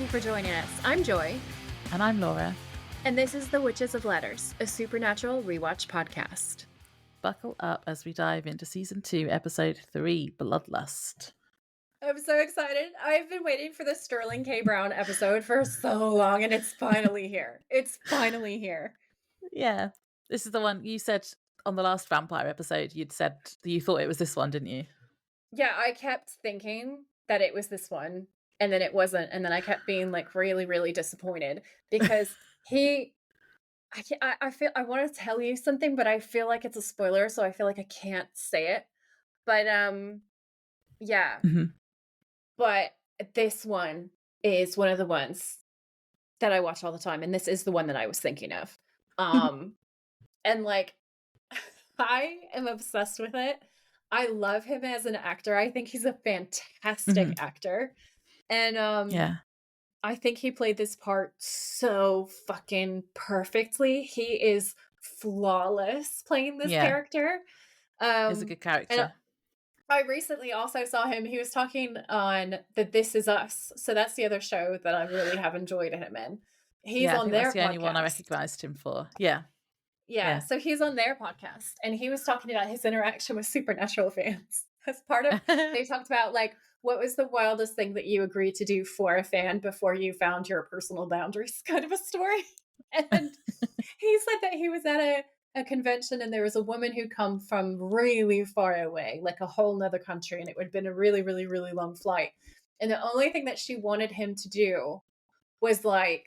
you for joining us. I'm Joy. And I'm Laura. And this is The Witches of Letters, a supernatural rewatch podcast. Buckle up as we dive into Season 2, Episode 3, Bloodlust. I'm so excited. I've been waiting for the Sterling K. Brown episode for so long, and it's finally here. It's finally here. Yeah. This is the one you said on the last vampire episode. You'd said that you thought it was this one, didn't you? Yeah, I kept thinking that it was this one, and then it wasn't. And then I kept being like really, really disappointed because I feel I want to tell you something, but I feel like it's a spoiler, so I feel like I can't say it. But yeah. Mm-hmm. But this one is one of the ones that I watch all the time, and this is the one that I was thinking of. And like I am obsessed with it. I love him as an actor. I think he's a fantastic actor. And yeah. I think he played this part so fucking perfectly. He is flawless playing this character. He's a good character. I recently also saw him. He was talking on the This Is Us. So that's the other show that I really have enjoyed him in. He's on their podcast. That's the only one I recognized him for. Yeah. So he's on their podcast, and he was talking about his interaction with Supernatural fans. As part of, they talked about like, what was the wildest thing that you agreed to do for a fan before you found your personal boundaries, kind of a story. And he said that he was at a convention, and there was a woman who'd come from really far away, like a whole nother country, and it would have been a really, really, really long flight. And the only thing that she wanted him to do was like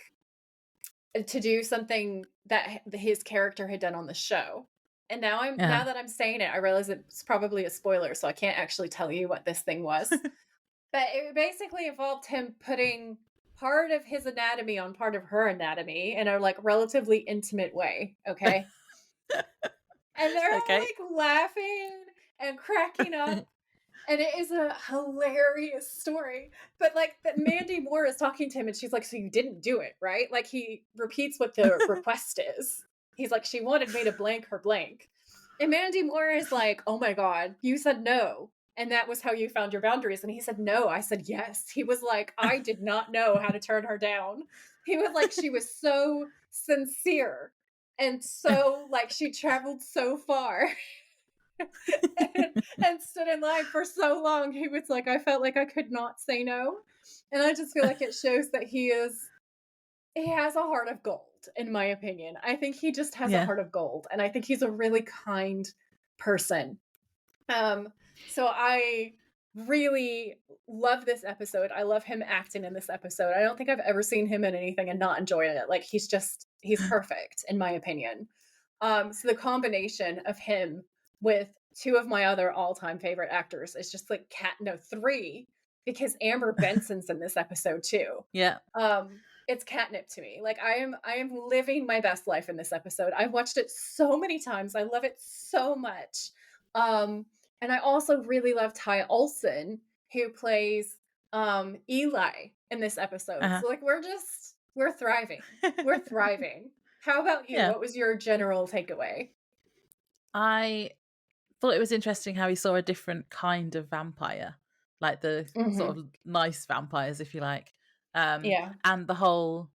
to do something that his character had done on the show. And now now that I'm saying it, I realize it's probably a spoiler, so I can't actually tell you what this thing was. But it basically involved him putting part of his anatomy on part of her anatomy in a like relatively intimate way, okay? And they're all like laughing and cracking up. And it is a hilarious story. But like that Mandy Moore is talking to him, and she's like, so you didn't do it, right? Like he repeats what the request is. He's like, she wanted me to blank her blank. And Mandy Moore is like, oh my God, you said no. And that was how you found your boundaries. And he said, no. I said, yes. He was like, I did not know how to turn her down. He was like, she was so sincere. And so like she traveled so far and stood in line for so long. He was like, I felt like I could not say no. And I just feel like it shows that he has a heart of gold, in my opinion. I think he just has a heart of gold, and I think he's a really kind person. So I really love this episode. I love him acting in this episode. I don't think I've ever seen him in anything and not enjoyed it. Like he's perfect, in my opinion. So the combination of him with two of my other all-time favorite actors is just like three, because Amber Benson's in this episode too. Yeah. It's catnip to me. Like I am living my best life in this episode. I've watched it so many times. I love it so much. And I also really love Ty Olsson, who plays Eli in this episode. So like we're thriving. We're thriving. How about you? What was your general takeaway? I thought it was interesting how he saw a different kind of vampire, like the sort of nice vampires, if you like. And the whole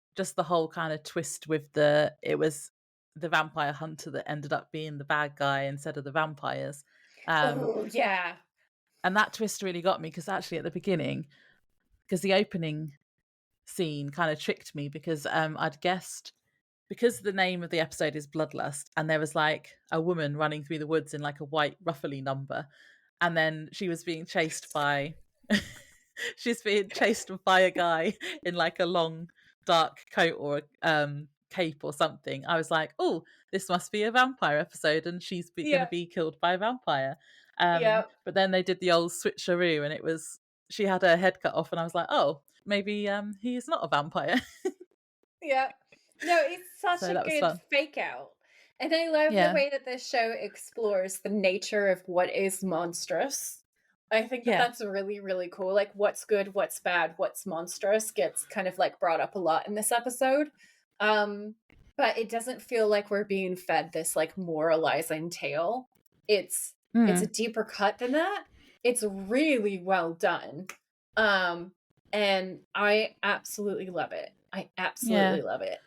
kind of twist with it was the vampire hunter that ended up being the bad guy instead of the vampires. And that twist really got me, because actually at the beginning, because the opening scene kind of tricked me, because I'd guessed, because the name of the episode is Bloodlust, and there was like a woman running through the woods in like a white ruffly number, and then she was being chased by she's being chased by a guy in like a long dark coat or cape or something. I was like, oh, this must be a vampire episode, and she's going to be killed by a vampire. But then they did the old switcheroo, and she had her head cut off, and I was like, oh, maybe he is not a vampire. No, it's such a good fake out. And I love the way that this show explores the nature of what is monstrous. I think that's really, really cool. Like what's good, what's bad, what's monstrous gets kind of like brought up a lot in this episode. But it doesn't feel like we're being fed this like moralizing tale. It's a deeper cut than that. It's really well done. and I absolutely love it. I Yeah. absolutely love it.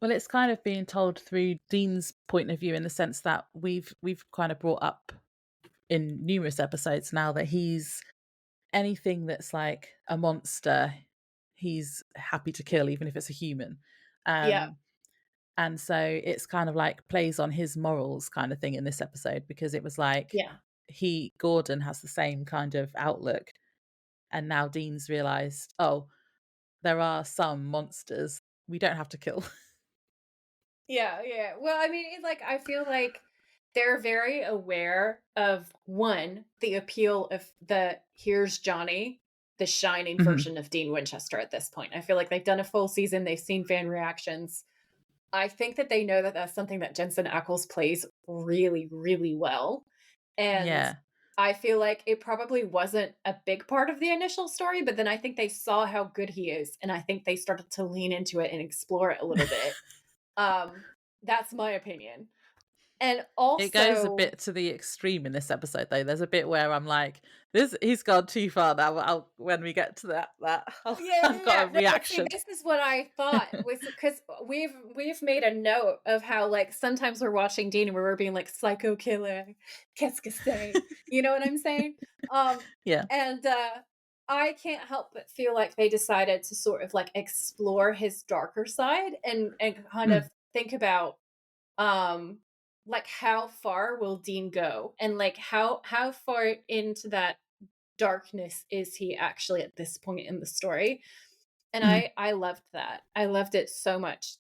Well, it's kind of being told through Dean's point of view in the sense that we've kind of brought up in numerous episodes now that he's anything that's like a monster, he's happy to kill, even if it's a human. Yeah, Um, and so it's kind of like plays on his morals kind of thing in this episode because it was like yeah. Gordon has the same kind of outlook, and now Dean's realised, oh, there are some monsters we don't have to kill. Yeah, yeah. Well, I mean, like I feel like they're very aware of one, the appeal of the here's Johnny, the shining Mhm. version of Dean Winchester at this point. I feel like they've done a full season, they've seen fan reactions. I think that they know that that's something that Jensen Ackles plays really, really well. And Yeah. I feel like it probably wasn't a big part of the initial story, but then I think they saw how good he is. And I think they started to lean into it and explore it a little bit. Um, that's my opinion. And It goes a also, bit to the extreme in this episode, though. There's a bit where I'm like, "This he's gone too far now." When we get to that, yeah, I've yeah, got yeah. a No, but see, reaction. this is what I thought was because we've made a note of how like sometimes we're watching Dean and we're being like psycho killer, qu'est-ce que c'est? You know what I'm saying? Um, Yeah. and I can't help but feel like they decided to sort of like explore his darker side and kind of Mm, think about um like how far will Dean go and like how far into that darkness is he actually at this point in the story. And mhm, I loved that. I loved it so much.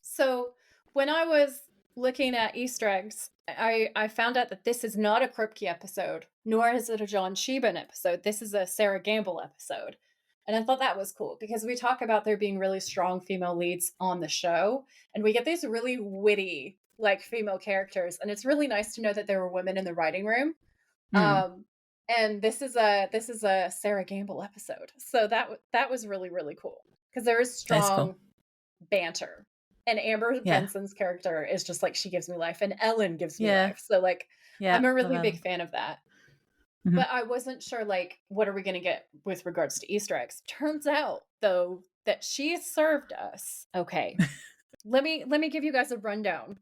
So when I was looking at Easter eggs, I found out that this is not a Kripke episode, nor is it a John Sheehan episode. This is a Sarah Gamble episode. And I thought that was cool because we talk about there being really strong female leads on the show, and we get these really witty, like female characters. And it's really nice to know that there were women in the writing room. mm. Um, and this is a Sarah Gamble episode. So that was really, really cool because there is It's cool. strong banter. And Amber Yeah. Benson's character is just like she gives me life, and Ellen gives me Yeah. life. So like Yeah. I'm a Love really big Ellen. fan of that. Mhm. But I wasn't sure like what are we gonna get with regards to Easter eggs. Turns out though that she served us. Okay. Let me give you guys a rundown.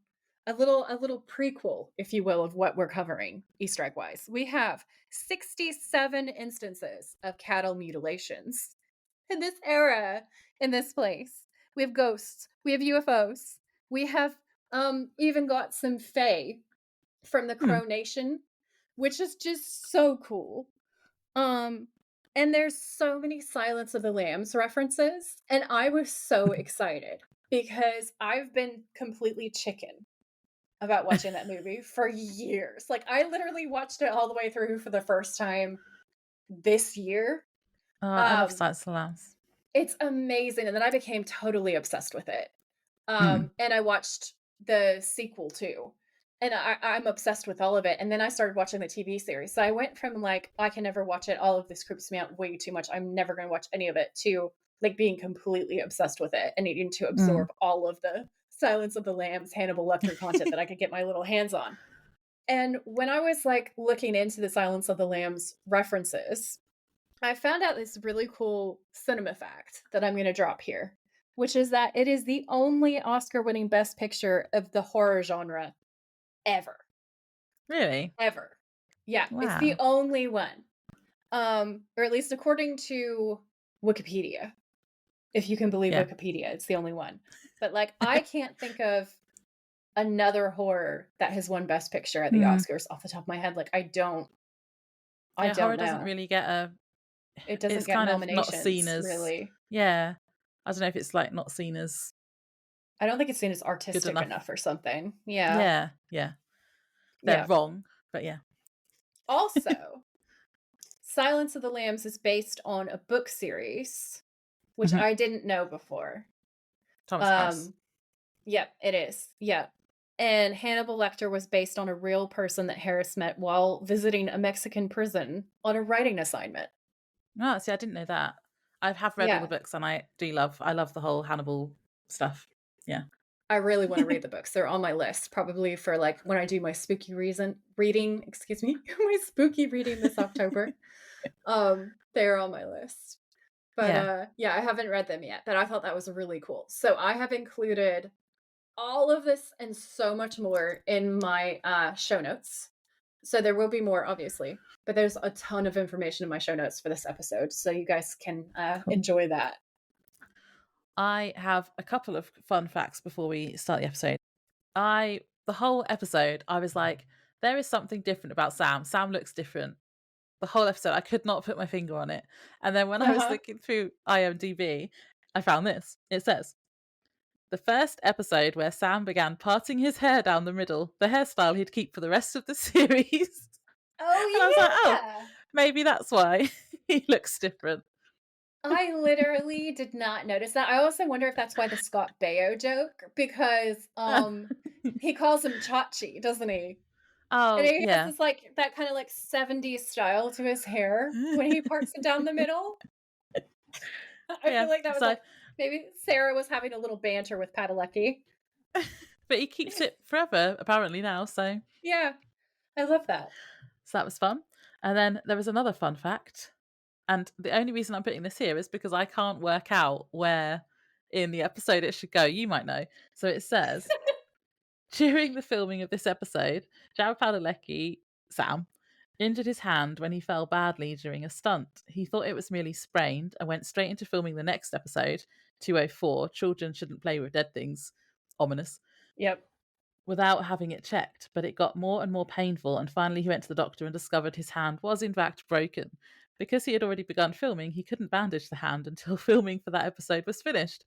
A little prequel, if you will, of what we're covering Easter egg wise. We have 67 instances of cattle mutilations in this era, in this place. We have ghosts, we have UFOs, we have even got some fae from the Mm. Crow Nation, which is just so cool. Um and there's so many Silence of the Lambs references, and I was so excited because I've been completely chicken about watching that movie for years. Like I literally watched it all the way through for the first time this year. I love Um Silence of the Lambs. it's amazing, and then I became totally obsessed with it. Mm. And I watched the sequel too. And I'm obsessed with all of it. And then I started watching the TV series. So I went from like, I can never watch it. All of this creeps me out way too much. I'm never going to watch any of it to like being completely obsessed with it and needing to Mm. absorb all of the Silence of the Lambs, Hannibal Lecter content that I could get my little hands on. And when I was like looking into the Silence of the Lambs references, I found out this really cool cinema fact that I'm going to drop here, which is that it is the only Oscar winning Best Picture of the horror genre ever. Really? Ever. Yeah, it's the Wow. only one. Or at least according to Wikipedia. If you can believe Yeah. Wikipedia, it's the only one. But like I can't think of another horror that has won Best Picture at the Mm. Oscars off the top of my head. Like I Yeah, horror don't doesn't know. really get a It doesn't it's get kind of not seen nominations, as really. yeah. I don't know if it's like not seen as I don't think it's seen as good artistic enough. enough or something. Yeah. Yeah, yeah. They're Yeah. wrong, but yeah. Also, Silence of the Lambs is based on a book series, which Mhm. I didn't know before. Thomas Harris. Um, yep, it is. Yep. And Hannibal Lecter was based on a real person that Harris met while visiting a Mexican prison on a writing assignment. Oh, see, I didn't know that. I have read all the Yeah. books and I love the whole Hannibal stuff. Yeah. I really want to read the books. They're on my list, probably for like when I do my spooky reading, excuse me, my spooky reading this October. They're on my list. But, Yeah. yeah, I haven't read them yet, but I thought that was really cool. So I have included all of this and so much more in my, show notes. So there will be more, obviously, but there's a ton of information in my show notes for this episode, so you guys can, Cool. enjoy that. I have a couple of fun facts before we start the episode. The whole episode, I was like, there is something different about Sam. Sam looks different. The whole episode, I could not put my finger on it. And then when I was Uh-huh. looking through IMDb, I found this. It says, the first episode where Sam began parting his hair down the middle, the hairstyle he'd keep for the rest of the series. And I was like, Oh, oh, yeah! maybe that's why he looks different. I literally did not notice that. I also wonder if that's why the Scott Baio joke, because, he calls him Chachi, doesn't he? And Oh, he has yeah. this, like, that kinda, like, 70s style to his hair when he parts it down the middle. I Yeah. feel like that was, So, like, maybe Sarah was having a little banter with Padalecki. but he keeps it forever, apparently, now. Yeah, I love that. So that was fun. And then there was another fun fact. And the only reason I'm putting this here is because I can't work out where in the episode it should go. You might know. So it says, during the filming of this episode, Jared Padalecki, Sam, injured his hand when he fell badly during a stunt. He thought it was merely sprained and went straight into filming the next episode, 204, Children Shouldn't Play with Dead Things. Ominous. Yep. Without having it checked, but it got more and more painful, and finally he went to the doctor and discovered his hand was in fact broken. Because he had already begun filming, he couldn't bandage the hand until filming for that episode was finished.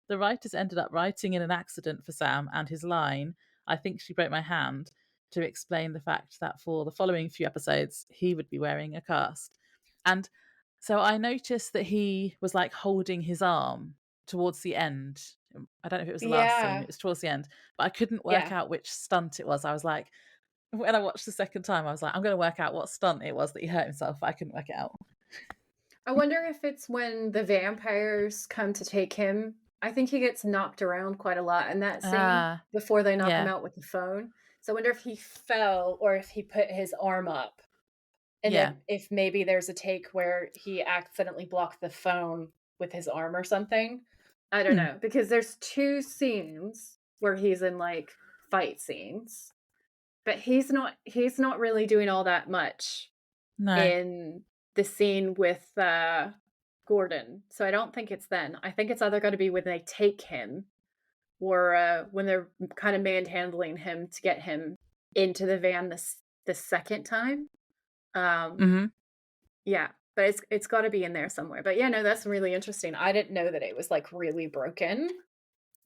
The writers ended up writing in an accident for Sam and his line, I think she broke my hand, to explain the fact that for the following few episodes he would be wearing a cast. And so I noticed that he was like holding his arm towards the end. I don't know if it was the last scene, Yeah. it was towards the end, but I couldn't work Yeah. out which stunt it was. I was like, when I watched the second time, I was like, I'm going to work out what stunt it was that he hurt himself, but I couldn't work it out. I wonder if it's when the vampires come to take him. I think he gets knocked around quite a lot in that scene Ah, before they knock him yeah, out with the phone. So I wonder if he fell or if he put his arm up. And yeah. then if maybe there's a take where he accidentally blocked the phone with his arm or something. I don't Hmm. know. Because there's two scenes where he's in like fight scenes, but he's not really doing all that much No. in the scene with Gordon. So I don't think it's then. I think it's either going to be when they take him or when they're kind of manhandling him to get him into the van the second time. Hmm. Yeah, but it's got to be in there somewhere. But yeah, no, that's really interesting. I didn't know that it was like really broken.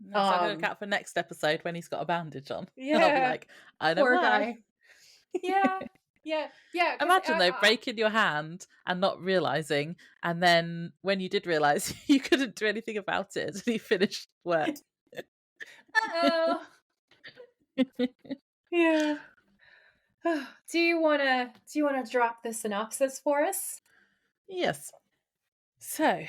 No, so I'm going to look Um, out for next episode when he's got a bandage on. And I'll be yeah, like, I know poor why. guy. Yeah, yeah, yeah. Because Imagine though breaking your hand and not realizing, and then when you did realize, you couldn't do anything about it until you finished work. uh-oh. Yeah. Do you wanna drop the synopsis for us? Yes. So,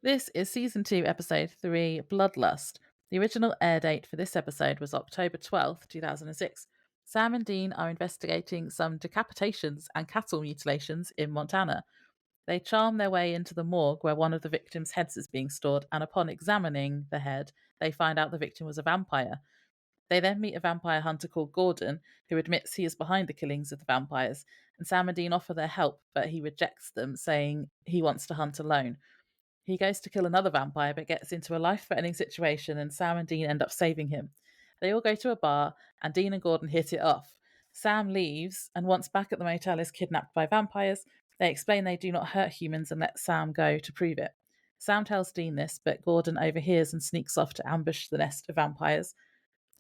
this is season 2, episode 3, Bloodlust. The original air date for this episode was October 12th, 2006. Sam and Dean are investigating some decapitations and cattle mutilations in Montana. They charm their way into the morgue where one of the victims' heads is being stored, and upon examining the head, they find out the victim was a vampire. They then meet a vampire hunter called Gordon, who admits he is behind the killings of the vampires, and Sam and Dean offer their help, but he rejects them, saying he wants to hunt alone. He goes to kill another vampire, but gets into a life threatening situation, and Sam and Dean end up saving him. They all go to a bar, and Dean and Gordon hit it off. Sam leaves, and once back at the motel, is kidnapped by vampires. They explain they do not hurt humans and let Sam go to prove it. Sam tells Dean this, but Gordon overhears and sneaks off to ambush the nest of vampires.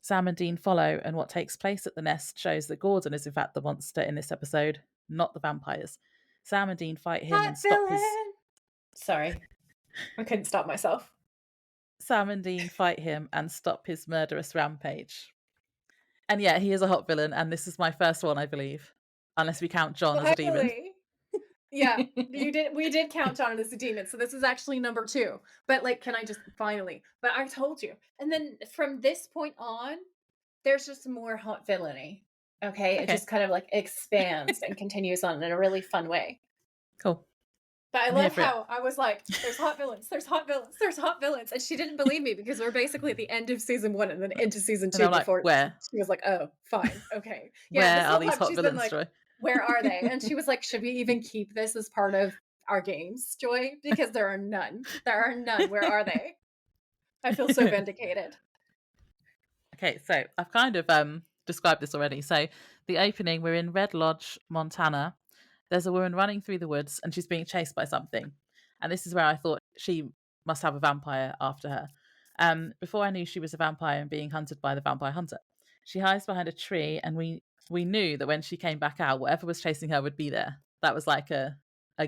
Sam and Dean follow, and what takes place at the nest shows that Gordon is in fact the monster in this episode, not the vampires. Sam and Dean fight him Hot and stop his villain! Sorry, I couldn't stop myself. Sam and Dean fight him and stop his murderous rampage. And yeah, he is a hot villain, and this is my first one, I believe. Unless we count John as a demon. Finally! Yeah, we did count John as a demon, so this is actually number 2. But, like, can I just finally but I told you. And then from this point on, there's just more hot villainy, okay? It Okay, just kind of, like, expands and continues on in a really fun way. cool. But I I'm here love for it. how I was like, there's hot villains, there's hot villains, there's hot villains. And she didn't believe me because we're basically at the end of season 1 and then into season And 2 I'm like, before where? she was like, oh, fine. Okay. Yeah. Where This are whole these time hot she's been villains, like, Joy? where are they? And she was like, should we even keep this as part of our games, Joy? Because there are none. There are none. Where are they? I feel so vindicated. Okay, so I've kind of described this already. So the opening, we're in Red Lodge, Montana. There's a woman running through the woods and she's being chased by something. And this is where I thought she must have a vampire after her. Before I knew she was a vampire and being hunted by the vampire hunter. She hides behind a tree, and we knew that when she came back out, whatever was chasing her would be there. That was like a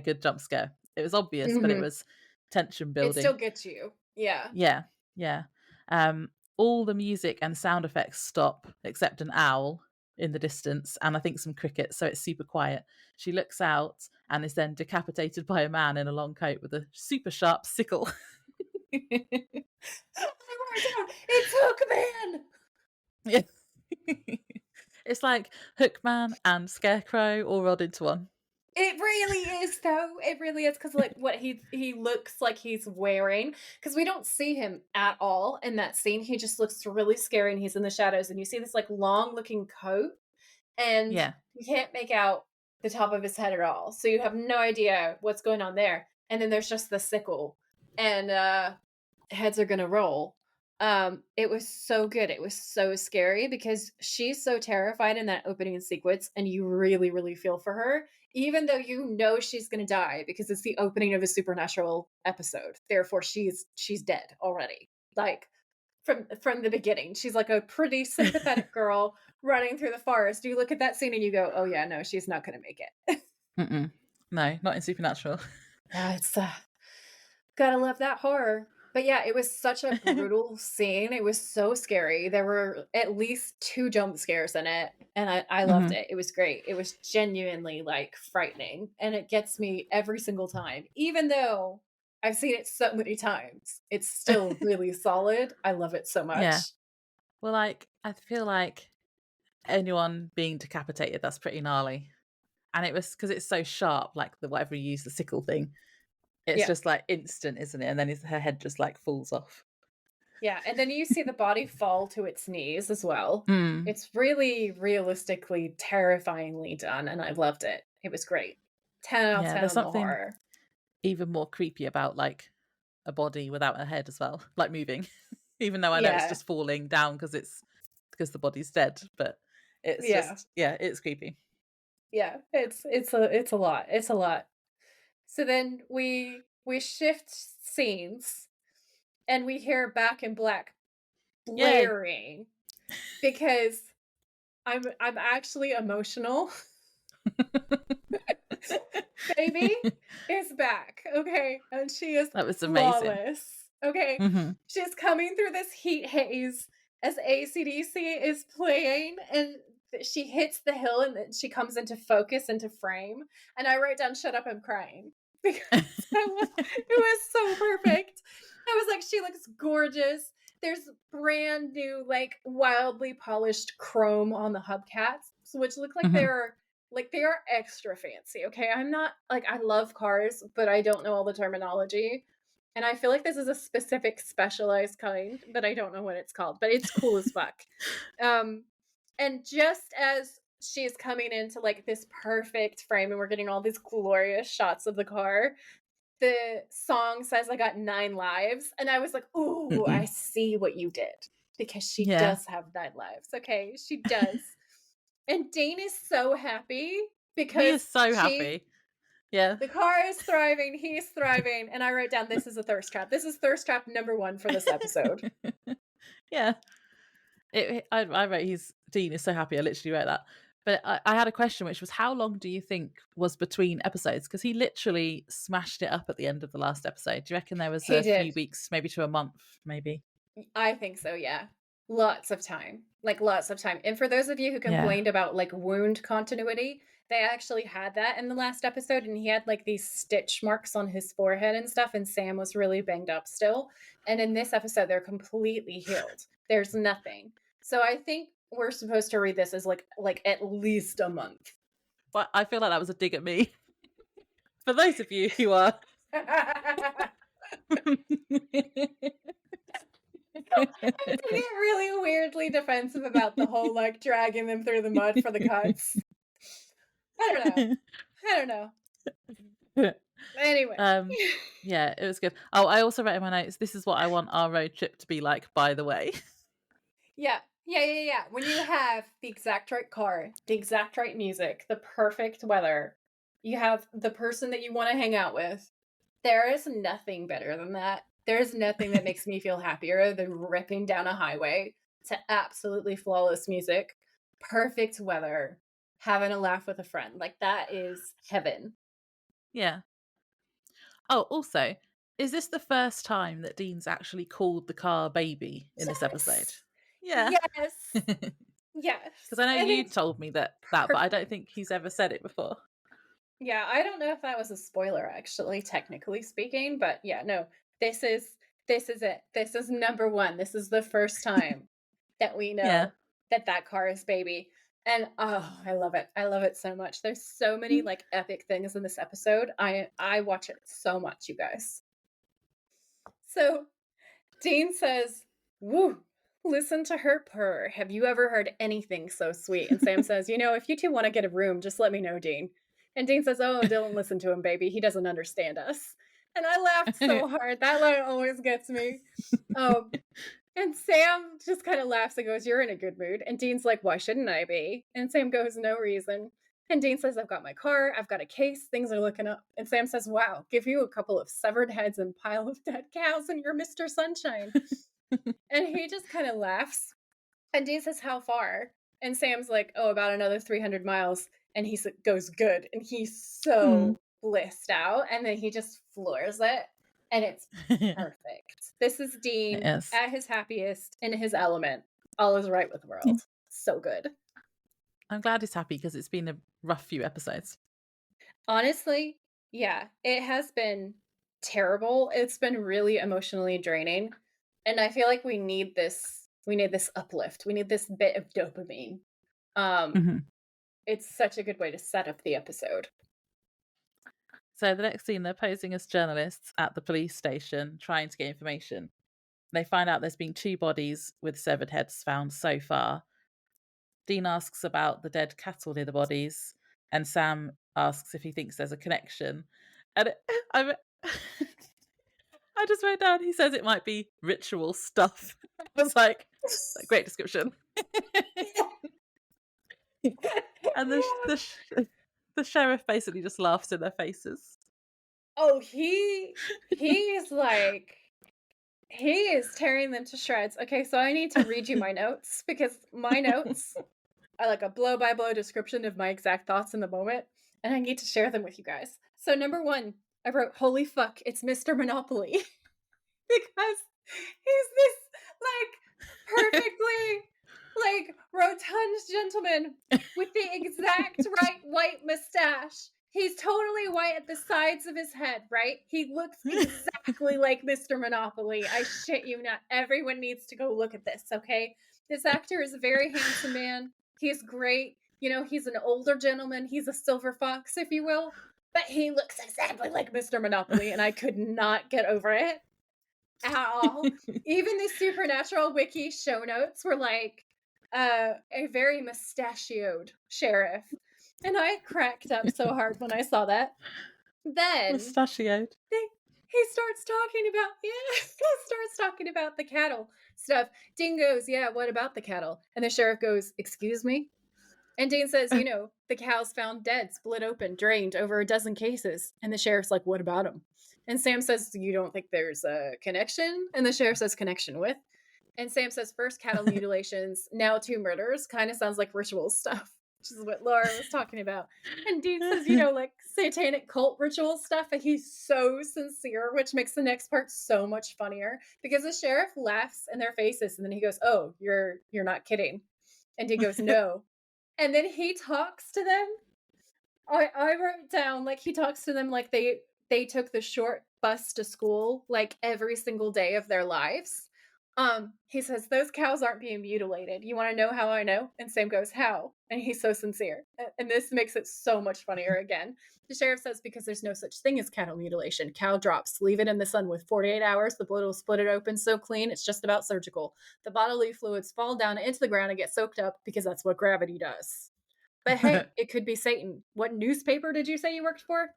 good jump scare. It was obvious, but it Mhm. was tension It building. still gets you. Yeah. Yeah, yeah. All the music and sound effects stop except an owl in the distance and I think some crickets, so it's super quiet. She looks out and is then decapitated by a man in a long coat with a super sharp sickle. I wrote down, it's Hookman. Yeah. It's like Hookman and Scarecrow all rolled into one. It really is, though. It really is, because like what he looks like he's wearing, because we don't see him at all in that scene. He just looks really scary, and he's in the shadows. And you see this like long looking coat, and Yeah. you can't make out the top of his head at all. So you have no idea what's going on there. And then there's just the sickle, and heads are gonna roll. It was so good. It was so scary because she's so terrified in that opening sequence, and you really, really feel for her, even though you know she's gonna die because it's the opening of a supernatural episode. Therefore, she's dead already. Like from the beginning. She's like a pretty sympathetic girl running through the forest. You look at that scene and you go, "Oh yeah, no, she's not gonna make it." Mm-mm. No, not in Supernatural. Yeah, it's gotta love that horror. But yeah, it was such a brutal scene. It was so scary. There were at least 2 jump scares in it, and I loved Mhm. it. It was great. It was genuinely, like, frightening, and it gets me every single time. Even though I've seen it so many times, it's still really solid. I love it so Yeah. much. Well, like, I feel like anyone being decapitated, that's pretty gnarly. And it was because it's so sharp, like the whatever you use, the sickle thing. It's Yeah. just like instant, isn't it? And then her head just like falls off. Yeah, and then you see the body fall to its knees as well. Mm. It's really realistically, terrifyingly done, and I loved it. It was great. 10 out of Yeah, 10 there's on the something horror. even more creepy about like a body without a head as well, like moving. Even though I know it's Yeah, just falling down because the body's dead, but it's yeah, just yeah, it's creepy. yeah. It's a lot. It's a lot. So then we shift scenes and we hear Back in Black Yay! blaring because I'm actually emotional. Baby is back, okay? And she is That was amazing. flawless, okay? Hmm. She's coming through this heat haze as AC/DC is playing, and she hits the hill, and then she comes into focus, into frame, and I write down, "Shut up, I'm crying," because it was so perfect. I was like, "She looks gorgeous." There's brand new, like, wildly polished chrome on the hubcaps, which look like they are extra fancy, okay? I'm not like I love cars, but I don't know all the terminology. And I feel like this is a specific specialized kind, but I don't know what it's called, but it's cool as fuck. Um and just as she's coming into like this perfect frame and we're getting all these glorious shots of the car, the song says I got 9 lives and I was like, "Ooh, I Mm-mm. see what you did." Because she Yeah, does have 9 lives. Okay, she does. And Dane is so happy he is because so happy. Yeah. the car is thriving, he's thriving, and I wrote down this is a thirst trap. This is thirst trap number 1 for this episode. Yeah. I wrote Dean is so happy. I literally wrote that. But I had a question, which was how long do you think was between episodes? Because he literally smashed it up at the end of the last episode. Do you reckon there was He a did. few weeks, maybe to a month, maybe? I think so, yeah. Lots of time. Like lots of time. And for those of you who Yeah. complained about like wound continuity, they actually had that in the last episode and he had like these stitch marks on his forehead and stuff and Sam was really banged up still. And in this episode they're completely healed. There's nothing. So I think we're supposed to read this as like at least a month. But I feel like that was a dig at me. For those of you who are I get really weirdly defensive about the whole like dragging them through the mud for the cuts. I don't know. I don't know. Anyway. um yeah, it was good. Oh, I also wrote in my notes, this is what I want our road trip to be like, by the way. Yeah. Yeah. When you have the exact right car, the exact right music, the perfect weather, you have the person that you want to hang out with. There is nothing better than that. There's nothing that makes me feel happier than ripping down a highway to absolutely flawless music, perfect weather, having a laugh with a friend. Like that is heaven. Yeah. Oh, also, is this the first time that Dean's actually called the car baby in this episode? Yes. Yeah. Yes. Yes. Because I know And you it's told me that, but I don't perfect. think he's ever said it before. Yeah, I don't know if that was a spoiler actually, technically speaking, but yeah, no. This is this is it. This is number 1. This is the first time that we Yeah. know that that car is baby. And oh, I love it. I love it so much. There's so many like epic things in this episode. I watch it so much, you guys. So, Dean says, "Woo, listen to her purr. Have you ever heard anything so sweet?" And Sam says, if you two want to get a room, just let me know, Dean. And Dean says, "Oh, don't listen to him, baby. He doesn't understand us." And I laughed so hard. That line always gets me. Um, and Sam just kind of laughs and goes, "You're in a good mood." And Dean's like, "Why shouldn't I be?" And Sam goes, "No reason." And Dean says, "I've got my car, I've got a case, things are looking up." And Sam says, "Wow, give you a couple of severed heads and pile of dead cows and you're Mr. Sunshine." And he just kind of laughs. And Dean says, "How far?" And Sam's like, "Oh, about another 300 miles." And he goes, "Good." And he's Mm. so blissed out. And then he just floors it. And it's It perfect. This is Dean is. at his happiest, in his element. All is right with the Yeah. world. So good. I'm glad he's happy because it's been a rough few episodes. Honestly, yeah, it has been terrible. It's been really emotionally draining. And I feel like we need this uplift. We need this bit of dopamine. Um, Mhm. it's such a good way to set up the episode. So the next scene, they're posing as journalists at the police station trying to get information. They find out there's been 2 bodies with severed heads found so far. Dean asks about the dead cattle near the bodies, and Sam asks if he thinks there's a connection. And I I just wrote down, he says it might be ritual stuff. I was like, great description. And the sheriff basically just laughs in their faces. Oh, he's like he is tearing them to shreds. Okay, so I need to read you my notes because my notes are like a blow by blow description of my exact thoughts in the moment, and I need to share them with you guys. So number 1, I wrote, "Holy fuck, it's Mr. Monopoly." Because he's this perfectly rotund gentleman with the exact right white mustache. He's totally white at the sides of his head, right? He looks exactly like Mr. Monopoly. I shit you not. Everyone needs to go look at this, okay? This actor is a very handsome man. He's great. He's an older gentleman. He's a silver fox, if you will. But he looks exactly like Mr. Monopoly, and I could not get over it at all. Even the Supernatural Wiki show notes were like, a very mustachioed sheriff. And I cracked up so hard when I saw that. Then Mustachioed. he starts talking about, he starts talking about the cattle stuff. Dean goes, "Yeah, what about the cattle?" And the sheriff goes, "Excuse me?" And Dean says, "The cows found dead, split open, drained, over a dozen cases." And the sheriff's like, "What about them?" And Sam says, "You don't think there's a connection?" And the sheriff says, "Connection with?" And Sam says, "First cattle mutilations, now 2 murders." Kind of sounds like ritual stuff, which is what Laura was talking about. And Dean says, like satanic cult ritual stuff. And he's so sincere, which makes the next part so much funnier because the sheriff laughs in their faces. And then he goes, "Oh, you're not kidding." And Dean goes, "No." And then he talks to them. I wrote down he talks to them like they took the short bus to school like every single day of their lives. He says, "Those cows aren't being mutilated. You wanna know how I know?" And Sam goes, "How?" And he's so sincere. And this makes it so much funnier again. The sheriff says, "Because there's no such thing as cattle mutilation. Cow drops, leave it in the sun with 48 hours, the blood will split it open so clean, it's just about surgical. The bodily fluids fall down into the ground and get soaked up because that's what gravity does. But hey, it could be Satan. What newspaper did you say you worked for?"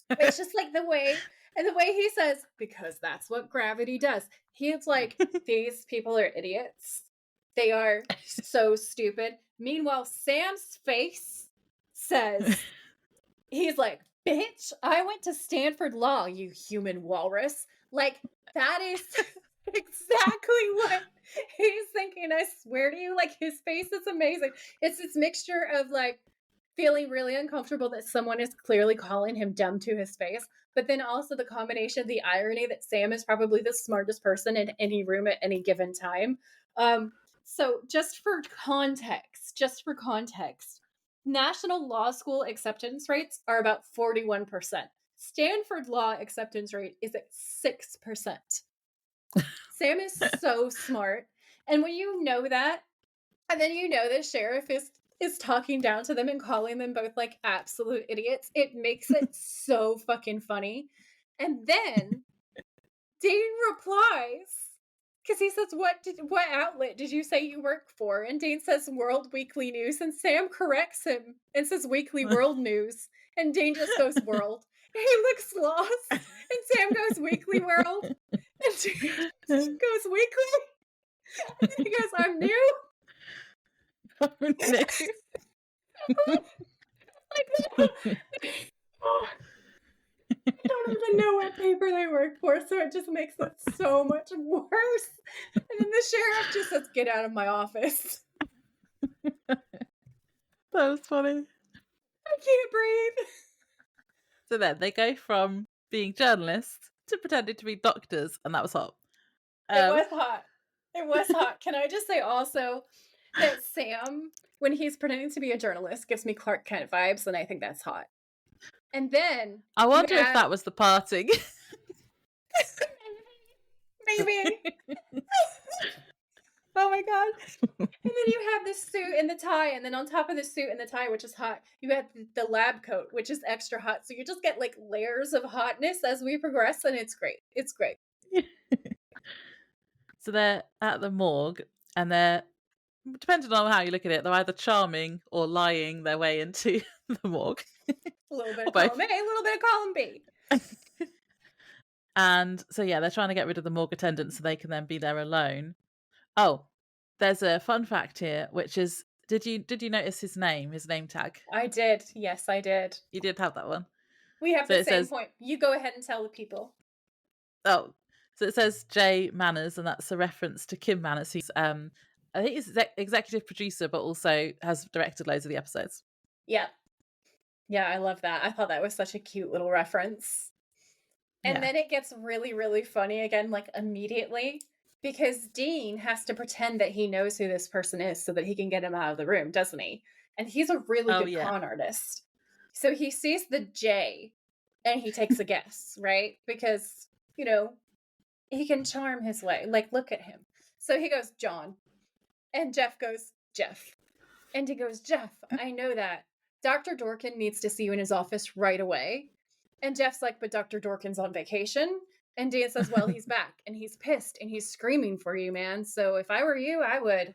It's just like the way he says, "Because that's what gravity does." He's like, these people are idiots. They are so stupid. Meanwhile, Sam's face says, he's like, "Bitch, I went to Stanford Law, you human walrus." Like, that is exactly what he's thinking. I swear to you, like, his face is amazing. It's this mixture of like feeling really uncomfortable that someone is clearly calling him dumb to his face, but then also the combination of the irony that Sam is probably the smartest person in any room at any given time. So just for context, national law school acceptance rates are about 41%. Stanford law acceptance rate is at 6%. Sam is so smart. And when you know that, and then you know the sheriff is talking down to them and calling them both like absolute idiots. It makes it so fucking funny. And then Dean replies because he says, what outlet did you say you work for?" And Dean says World Weekly News, and Sam corrects him and says Weekly World News. And Dean just goes World. And he looks lost. And Sam goes Weekly World. And Dean goes Weekly. And then he goes, "I'm new." Oh, no. I don't even know what paper they work for, so it just makes it so much worse. And then the sheriff just says, "Get out of my office." That was funny. I can't breathe. So then they go from being journalists to pretending to be doctors, and that was hot. It was hot. It was hot. Can I just say also that Sam, when he's pretending to be a journalist, gives me Clark Kent vibes, and I think that's hot. And then I wonder if that was the parting. maybe. Oh my god. And then you have the suit and the tie, and then on top of the suit and the tie, which is hot, you have the lab coat, which is extra hot. So you just get like layers of hotness as we progress, and it's great. It's great. So they're at the morgue, and they're, depending on how you look at it, they're either charming or lying their way into the morgue. A little bit of column A, a little bit of column B. And so yeah, they're trying to get rid of the morgue attendant so they can then be there alone. Oh, there's a fun fact here, which is, did you notice his name tag? I did. Yes, I did. You did have that one. We have the same point. You go ahead and tell the people. Oh, so it says Jay Manners, and that's a reference to Kim Manners, who's I think he's executive producer, but also has directed loads of the episodes. Yeah. Yeah, I love that. I thought that was such a cute little reference. And then it gets really, really funny again, like immediately, because Dean has to pretend that he knows who this person is so that he can get him out of the room, doesn't he? And he's a really good con artist. So he sees the J and he takes a guess, right? Because, you know, he can charm his way. Like, look at him. So he goes, "John." And Jeff goes, "Jeff." And he goes, "Jeff, I know that. Dr. Dorkin needs to see you in his office right away." And Jeff's like, "But Dr. Dorkin's on vacation." And Dan says, "Well, he's back and he's pissed and he's screaming for you, man. So if I were you, I would."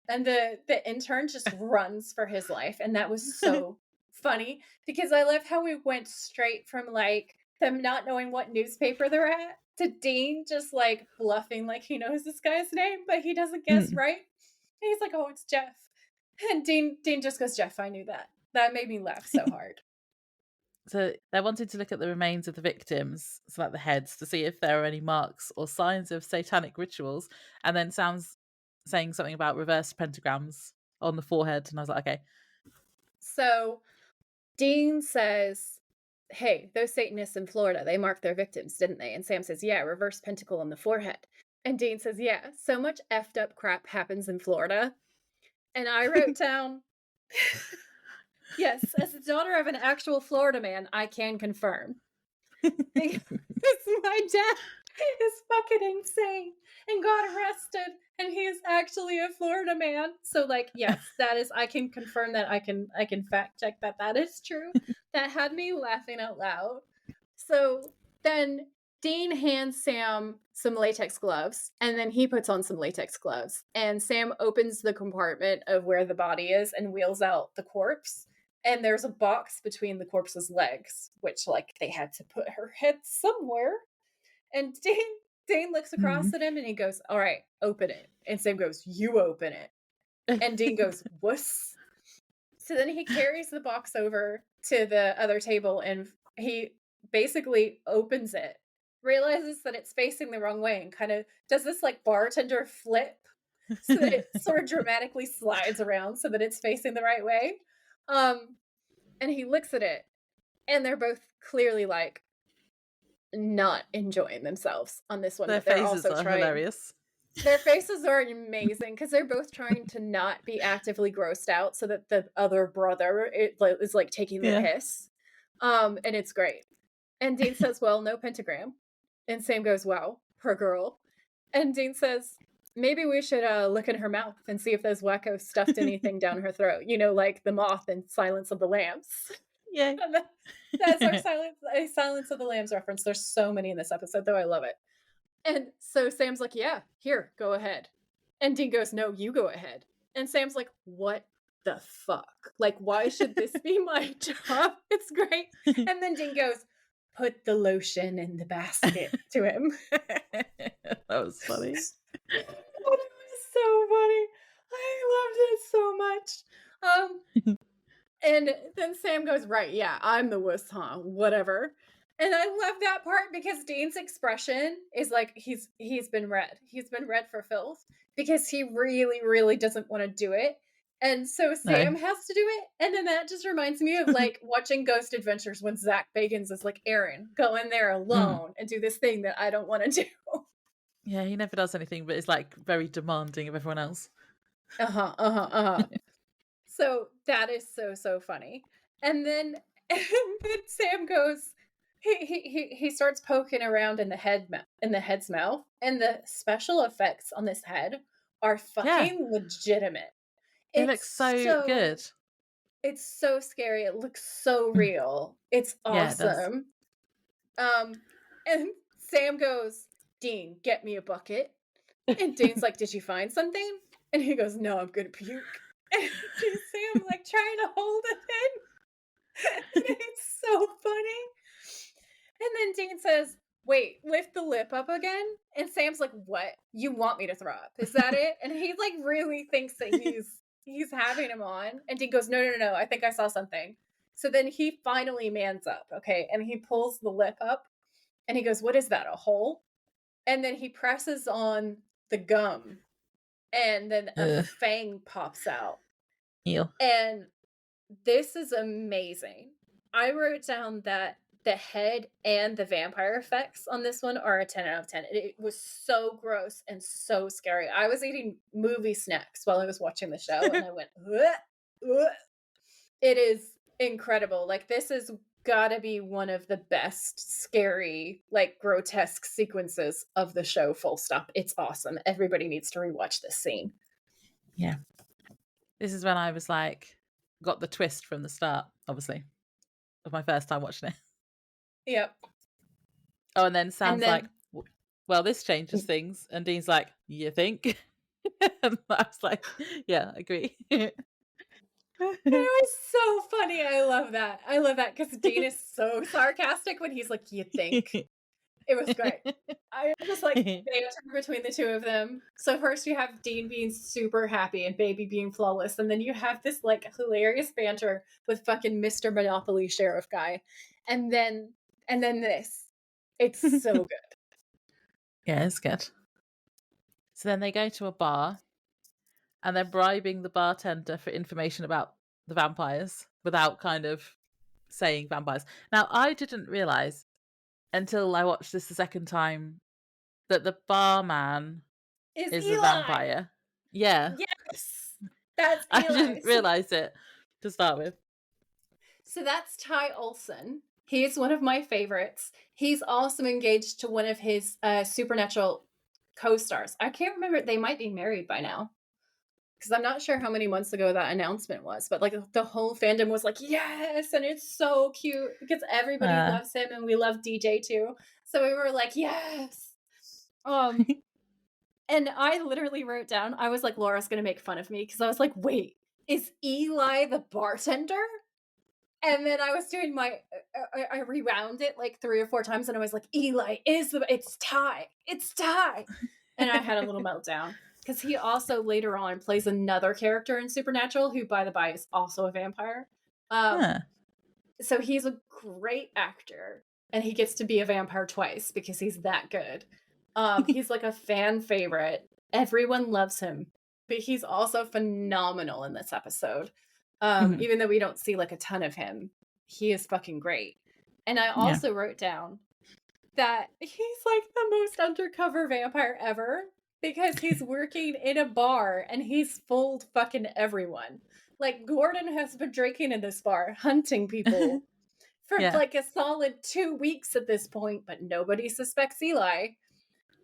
And the intern just runs for his life. And that was so funny because I love how we went straight from like them not knowing what newspaper they're at to Dean just like bluffing like he knows this guy's name, but he doesn't guess right. And he's like, "Oh, it's Jeff." And Dean just goes, "Jeff, I knew that." That made me laugh so hard. So they're wanting to look at the remains of the victims, so like the heads, to see if there are any marks or signs of satanic rituals. And then Sam's saying something about reverse pentagrams on the forehead. And I was like, okay. So Dean says, "Hey, those Satanists in Florida, they marked their victims, didn't they?" And Sam says, "Yeah, reverse pentacle on the forehead." And Dean says, "Yeah, so much effed up crap happens in Florida." And I wrote down, "Yes, as the daughter of an actual Florida man, I can confirm." Because my dad is fucking insane and got arrested, and he is actually a Florida man. So like, yes, that is, I can confirm that, I can fact check that that is true. That had me laughing out loud. So then Dean hands Sam some latex gloves, and then he puts on some latex gloves, and Sam opens the compartment of where the body is and wheels out the corpse. And there's a box between the corpse's legs, which like they had to put her head somewhere. And Dane looks across Mm. at him and he goes, "All right, open it." And Sam goes, "You open it." And Dean goes, "Wuss." So then he carries the box over to the other table and he basically opens it, realizes that it's facing the wrong way, and kind of does this like bartender flip so that it sort of dramatically slides around so that it's facing the right way. And he looks at it, and they're both clearly like not enjoying themselves on this one, Their but they're faces also are trying. hilarious. Their faces are amazing because they're both trying to not be actively grossed out so that the other brother is like taking the Yeah. piss. And it's great. And Dean says, "Well, no pentagram." And Sam goes, "Wow, her girl." And Dean says, "Maybe we should look in her mouth and see if those wackos stuffed anything down her throat. You know, like the moth in Silence of the Lambs." Yeah. And that's our Silence of the Lambs reference. There's so many in this episode, though. I love it. And so Sam's like, "Yeah, here, go ahead." And Dean goes, "No, you go ahead." And Sam's like, "What the fuck? Like, why should this be my job? It's great." And then Dean goes, "Put the lotion in the basket," to him. That was funny. It was so funny. I loved it so much. And then Sam goes, "Right, yeah, I'm the wuss, huh? Whatever." And I love that part because Dean's expression is like he's been read. He's been read for filth because he really, really doesn't want to do it. And so Sam No. has to do it. And then that just reminds me of like watching Ghost Adventures when Zach Bagans is like, "Aaron, go in there alone and do this thing that I don't want to do." Yeah, he never does anything, but is like very demanding of everyone else. So that is so funny. And then Sam goes, he starts poking around in the head's mouth, and the special effects on this head are fucking legitimate. It looks so good. It's so scary. It looks so real. It's Yeah, it does. awesome. And Sam goes, "Dean, get me a bucket." And Dean's like, "Did you find something?" And he goes, "No, I'm gonna puke." And you see him like trying to hold it in. And it's so funny. And then Dean says, "Wait, lift the lip up again." And Sam's like, "What? You want me to throw up? Is that it?" And he like really thinks that he's having him on. And Dean goes, No, I think I saw something." So then he finally mans up, okay, and he pulls the lip up and he goes, "What is that? A hole?" And then he presses on the gum, and then a fang pops out. Ew. And this is amazing. I wrote down that the head and the vampire effects on this one are a 10 out of 10. It was so gross and so scary. I was eating movie snacks while I was watching the show, and I went, "Ugh, ugh." It is incredible. Like, this is gotta be one of the best scary, like, grotesque sequences of the show, full stop. It's awesome. Everybody needs to rewatch this scene. Yeah. This is when I was like, got the twist from the start, obviously, of my first time watching it. Yep. Oh, and then Sam's then- like, "Well, this changes things." And Dean's like, "You think?" And I was like, "Yeah, I agree." It was so funny. I love that. Because Dean is so sarcastic when he's like, "You think?" It was great. I was like, they turn between the two of them. So first you have Dean being super happy and Baby being flawless, and then you have this like hilarious banter with fucking Mr. Monopoly sheriff guy, and then this. It's so good. Yeah, it's good. So then they go to a bar and they're bribing the bartender for information about the vampires without kind of saying vampires. Now, I didn't realize until I watched this the second time that the barman is Eli. a vampire. Yeah. Yes. That's Eli. I didn't realize it to start with. So that's Ty Olson. He's one of my favorites. He's also engaged to one of his Supernatural co-stars. I can't remember. They might be married by now because I'm not sure how many months ago that announcement was. But like the whole fandom was like, yes, and it's so cute because everybody Uh, loves him and we love DJ too. So we were like, yes. Um, and I literally wrote down. I was like, Laura's gonna make fun of me because I was like, wait, is Eli the bartender? And then I was doing my, I rewound it like 3 or 4 times, and I was like, "Eli is the, it's Ty, it's Ty," and I had a little meltdown because he also later on plays another character in Supernatural, who, by the by, is also a vampire. Um, huh. so he's a great actor, and he gets to be a vampire twice because he's that good. He's like a fan favorite. Everyone loves him, but he's also phenomenal in this episode. Mhm. Even though we don't see like a ton of him, he is fucking great. And I Yeah. also wrote down that he's like the most undercover vampire ever because he's working in a bar and he's fooled fucking everyone. Like Gordon has been drinking in this bar, hunting people for Yeah. like a solid 2 weeks at this point, but nobody suspects Eli.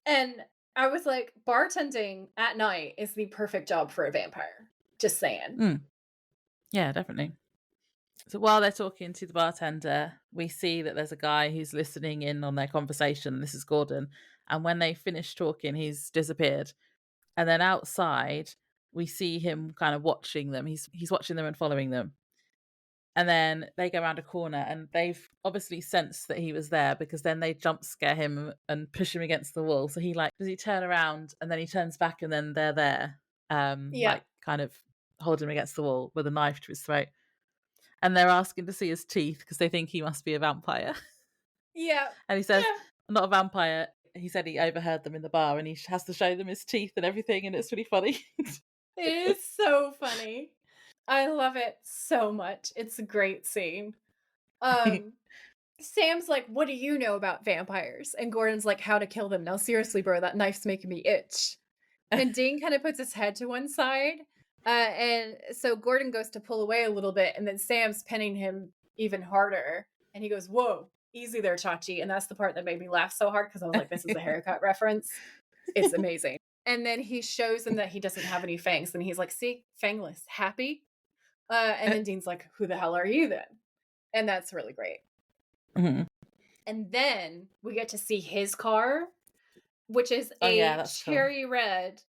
And I was like, bartending at night is the perfect job for a vampire. Just saying. Mm. Yeah, definitely. So while they're talking to the bartender, we see that there's a guy who's listening in on their conversation. This is Gordon. And when they finish talking, he's disappeared. And then outside, we see him kind of watching them. He's watching them and following them. And then they go around a corner and they've obviously sensed that he was there because then they jump scare him and push him against the wall. So he like, does he turn around and then he turns back and then they're there, Yeah. like kind of holding him against the wall with a knife to his throat. And they're asking to see his teeth because they think he must be a vampire. Yeah. And he says, Yeah. I'm not a vampire. He said he overheard them in the bar and he has to show them his teeth and everything. And it's really funny. It is so funny. I love it so much. It's a great scene. Um, Sam's like, "What do you know about vampires?" And Gordon's like, "How to kill them." Now, seriously, bro, that knife's making me itch. And Dean kind of puts his head to one side. And so Gordon goes to pull away a little bit, and then Sam's pinning him even harder. And he goes, "Whoa, easy there, Chachi." And that's the part that made me laugh so hard because I was like, this is a haircut reference. It's amazing. And then he shows him that he doesn't have any fangs. And he's like, "See, fangless, happy?" And then Dean's like, "Who the hell are you then?" And that's really great. Mhm. And then we get to see his car, which is Oh, yeah, a that's cool. cherry red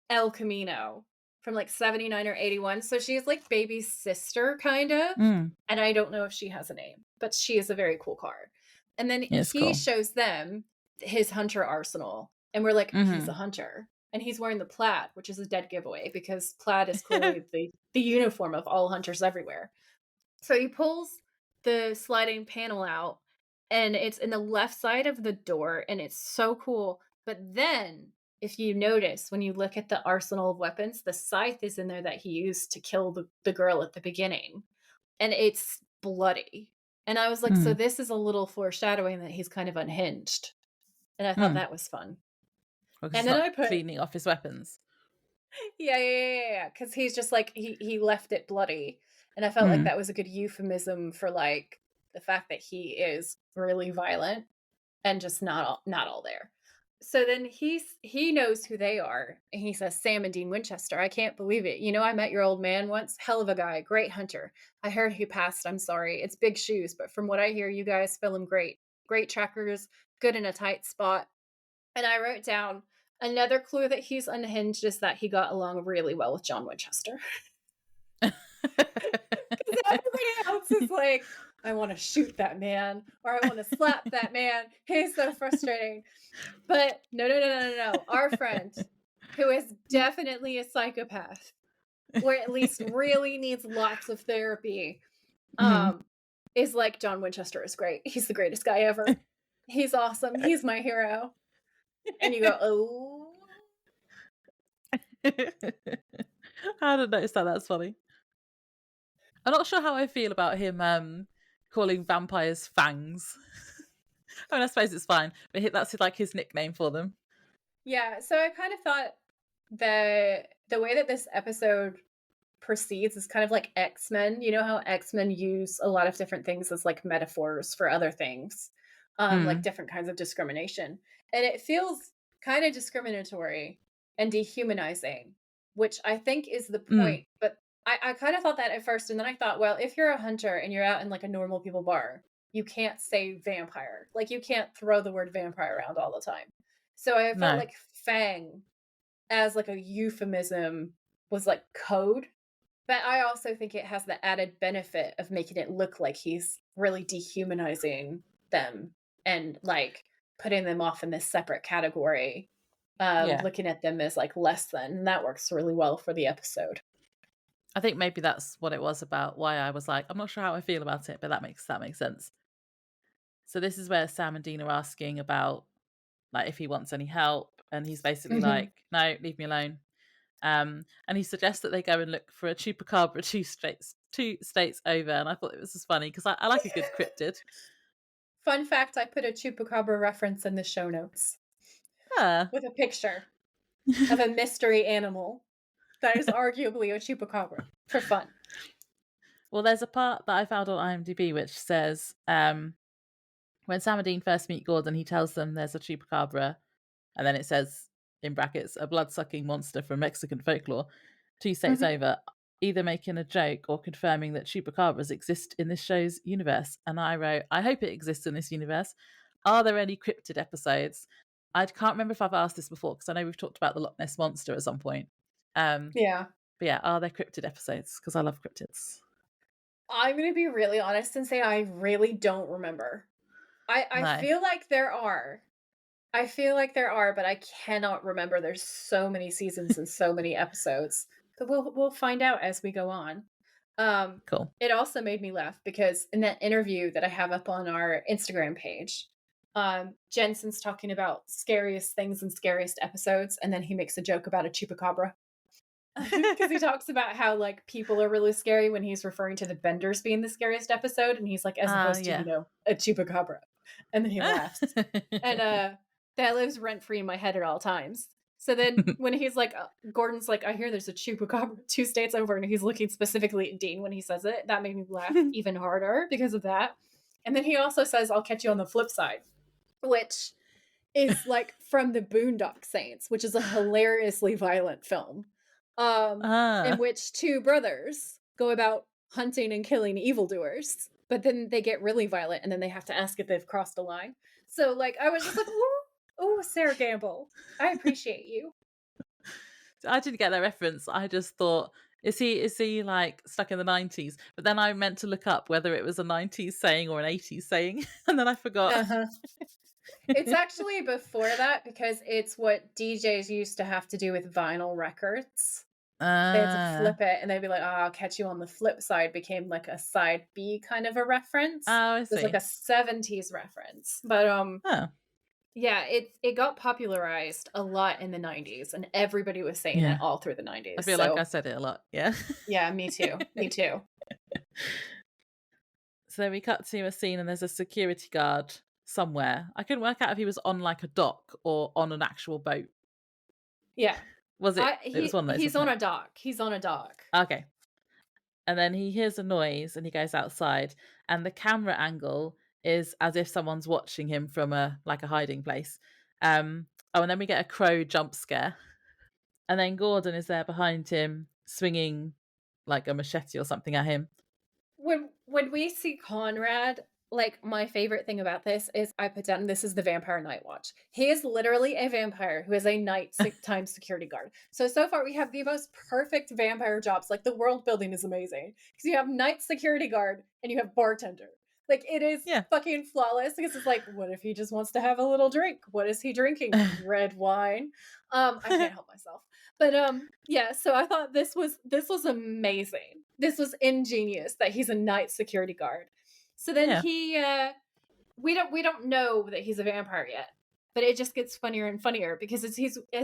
El Camino from like 79 or 81. So she's like baby's sister, kind of. Mm, And I don't know if she has a name, but she is a very cool car. And then it's he cool. shows them his hunter arsenal. And we're like, he's a Mhm. hunter. And he's wearing the plaid, which is a dead giveaway because plaid is clearly the uniform of all hunters everywhere. So he pulls the sliding panel out and it's in the left side of the door and it's so cool. But then if you notice when you look at the arsenal of weapons, the scythe is in there that he used to kill the girl at the beginning. And it's bloody. And I was like, so Mm, this is a little foreshadowing that he's kind of unhinged. And I thought mm. that was fun. Because And he's then not I put, cleaning off his weapons. yeah. Because he's just like, he left it bloody. And I felt like Mm. that was a good euphemism for like the fact that he is really violent and just not all there. So then he knows who they are, and he says, "Sam and Dean Winchester. I can't believe it. You know, I met your old man once. Hell of a guy, great hunter. I heard he passed. I'm sorry. It's big shoes, but from what I hear, you guys fill him great. Great trackers, good in a tight spot." And I wrote down another clue that he's unhinged is that he got along really well with John Winchester. Because everybody else is like, I want to shoot that man, or I want to slap that man. He's so frustrating. But no. Our friend, who is definitely a psychopath, or at least really needs lots of therapy, Mhm. is like, John Winchester is great. He's the greatest guy ever. He's awesome. He's my hero. And you go, oh. I hadn't noticed that. That's funny. I'm not sure how I feel about him calling vampires fangs. I mean, I suppose it's fine, but that's like his nickname for them. Yeah, so I kind of thought the way that this episode proceeds is kind of like X-Men. You know how X-Men use a lot of different things as like metaphors for other things, like Mm, different kinds of discrimination. And it feels kind of discriminatory and dehumanizing, which I think is the mm, point. But I kind of thought that at first, and then I thought, well, if you're a hunter and you're out in like a normal people bar, you can't say vampire. Like you can't throw the word vampire around all the time. So I felt no. like Fang as like a euphemism was like code, but I also think it has the added benefit of making it look like he's really dehumanizing them and like putting them off in this separate category, Yeah. looking at them as like less than. And that works really well for the episode. I think maybe that's what it was about why I was like, I'm not sure how I feel about it, but that makes sense. So this is where Sam and Dean are asking about like if he wants any help, and he's basically Mhm. like, no, leave me alone. And he suggests that they go and look for a chupacabra two states over, and I thought it was just funny because I like a good cryptid. Fun fact, I put a chupacabra reference in the show notes Ah. with a picture of a mystery animal that is arguably a chupacabra for fun. Well, there's a part that I found on IMDb which says when Sam and Dean first meet Gordon, he tells them there's a chupacabra, and then it says in brackets a blood-sucking monster from Mexican folklore. Two states Mhm. over, either making a joke or confirming that chupacabras exist in this show's universe. And I wrote, I hope it exists in this universe. Are there any cryptid episodes? I can't remember if I've asked this before because I know we've talked about the Loch Ness monster at some point. Um, Yeah. but yeah, are there cryptid episodes? Because I love cryptids. I'm gonna be really honest and say I really don't remember. I No, feel like there are. I feel like there are, but I cannot remember. There's so many seasons and so many episodes. But we'll find out as we go on. Um, cool. it also made me laugh because in that interview that I have up on our Instagram page, Jensen's talking about scariest things and scariest episodes, and then he makes a joke about a chupacabra. Because he talks about how like people are really scary when he's referring to the benders being the scariest episode, and he's like, as opposed to, Yeah. a chupacabra. And then he laughs. And that lives rent free in my head at all times. So then when he's like, Gordon's like, I hear there's a chupacabra 2 states over, and he's looking specifically at Dean when he says it. That made me laugh even harder because of that. And then he also says, I'll catch you on the flip side, which is like from the Boondock Saints, which is a hilariously violent film, in Ah, which two brothers go about hunting and killing evildoers, but then they get really violent and then they have to ask if they've crossed a line. So, like, I was just like, ooh, Sarah Gamble, I appreciate you. I didn't get that reference. I just thought, is he like stuck in the 90s? But then I meant to look up whether it was a 90s saying or an 80s saying, and then I forgot. Uh-huh. It's actually before that because it's what DJs used to have to do with vinyl records. They had to Ah, flip it and they'd be like, "Oh, I'll catch you on the flip side," became like a side B kind of a reference. oh, I It was like see. a 70s reference. But Oh, yeah, it got popularized a lot in the 90s and everybody was saying it yeah. all through the I 90s. feel like I So, said it a lot. Yeah. yeah, me too. Me too. So we cut to a scene and there's a security guard somewhere. I couldn't work out if he was on like a dock or on an actual boat. Yeah. Was it? I It was one of those, he's wasn't on it? a dock. He's on a dock. Okay. And then he hears a noise and he goes outside, and the camera angle is as if someone's watching him from a hiding place. Oh, and then we get a crow jump scare, and then Gordon is there behind him swinging like a machete or something at him. When we see Conrad, like my favorite thing about this is I put down this is the Vampire Night Watch. He is literally a vampire who is a nighttime security guard. So far we have the most perfect vampire jobs. Like the world building is amazing because you have night security guard and you have bartender. Like it is Yeah. fucking flawless because it's like, what if he just wants to have a little drink? What is he drinking? Red wine. I can't help myself. But yeah, so I thought this was amazing. This was ingenious that he's a night security guard. So then Yeah. he we don't know that he's a vampire yet. But it just gets funnier and funnier because as